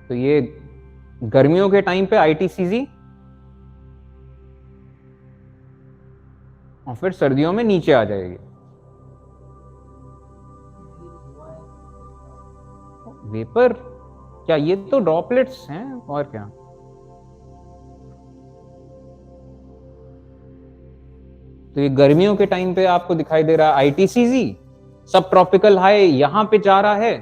तो ये गर्मियों के टाइम पे आईटीसीजी, और फिर सर्दियों में नीचे आ जाएगी। वेपर क्या? ये तो ड्रॉपलेट्स हैं और क्या। तो ये गर्मियों के टाइम पे आपको दिखाई दे रहा है आईटीसीजी, सब ट्रॉपिकल हाई यहां पे जा रहा है,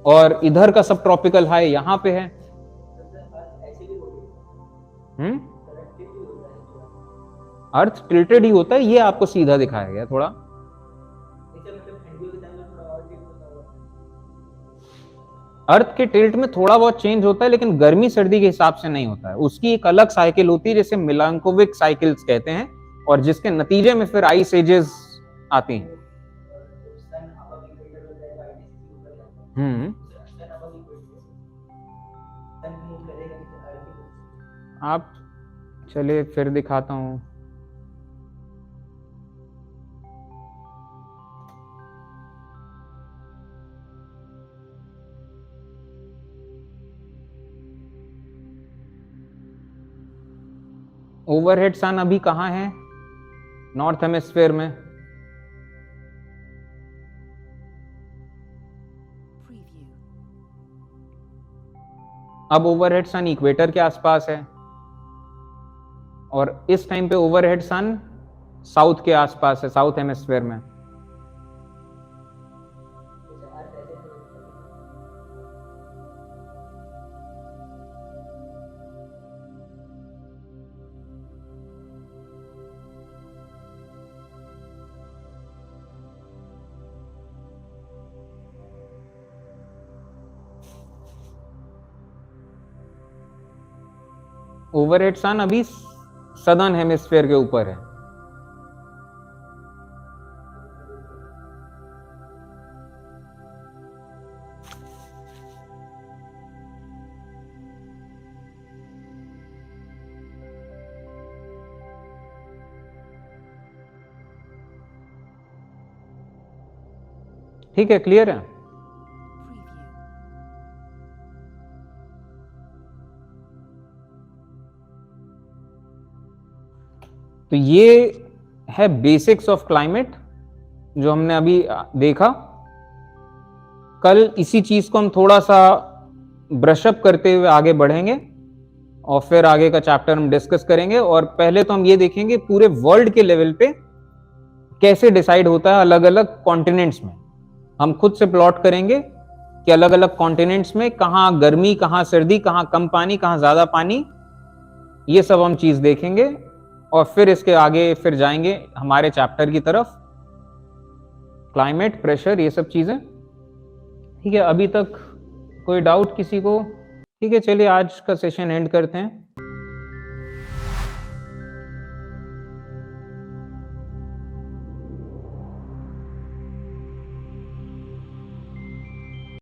और इधर का सब ट्रॉपिकल हाई यहां पे है। अर्थ टिल्टेड ही होता है, ये आपको सीधा दिखाया गया थोड़ा। अर्थ के टिल्ट में थोड़ा बहुत चेंज होता है, लेकिन गर्मी सर्दी के हिसाब से नहीं होता है। उसकी एक अलग साइकिल होती है जिसे मिलांकोविक साइकिल्स कहते हैं, और जिसके नतीजे में फिर आइस एजेस आती हैं। आप चलिए फिर दिखाता हूं। ओवरहेड सन अभी कहां है? नॉर्थ हेमिस्फीयर में। अब ओवरहेड सन इक्वेटर के आसपास है, और इस टाइम पे ओवरहेड सन साउथ के आसपास है, साउथ हेमिस्फीयर में। ओवरहेड सन अभी सदर्न हेमिस्फीयर के ऊपर है। ठीक है, क्लियर है? तो ये है बेसिक्स ऑफ क्लाइमेट जो हमने अभी देखा। कल इसी चीज को हम थोड़ा सा ब्रशअप करते हुए आगे बढ़ेंगे और फिर आगे का चैप्टर हम डिस्कस करेंगे। और पहले तो हम ये देखेंगे पूरे वर्ल्ड के लेवल पे कैसे डिसाइड होता है अलग अलग कॉन्टिनेंट्स में। हम खुद से प्लॉट करेंगे कि अलग अलग कॉन्टिनेंट्स में कहाँ गर्मी, कहाँ सर्दी, कहाँ कम पानी, कहाँ ज्यादा पानी, ये सब हम चीज देखेंगे। और फिर इसके आगे फिर जाएंगे हमारे चैप्टर की तरफ, क्लाइमेट, प्रेशर, ये सब चीजें। ठीक है, अभी तक कोई डाउट किसी को? ठीक है, चलिए आज का सेशन एंड करते हैं।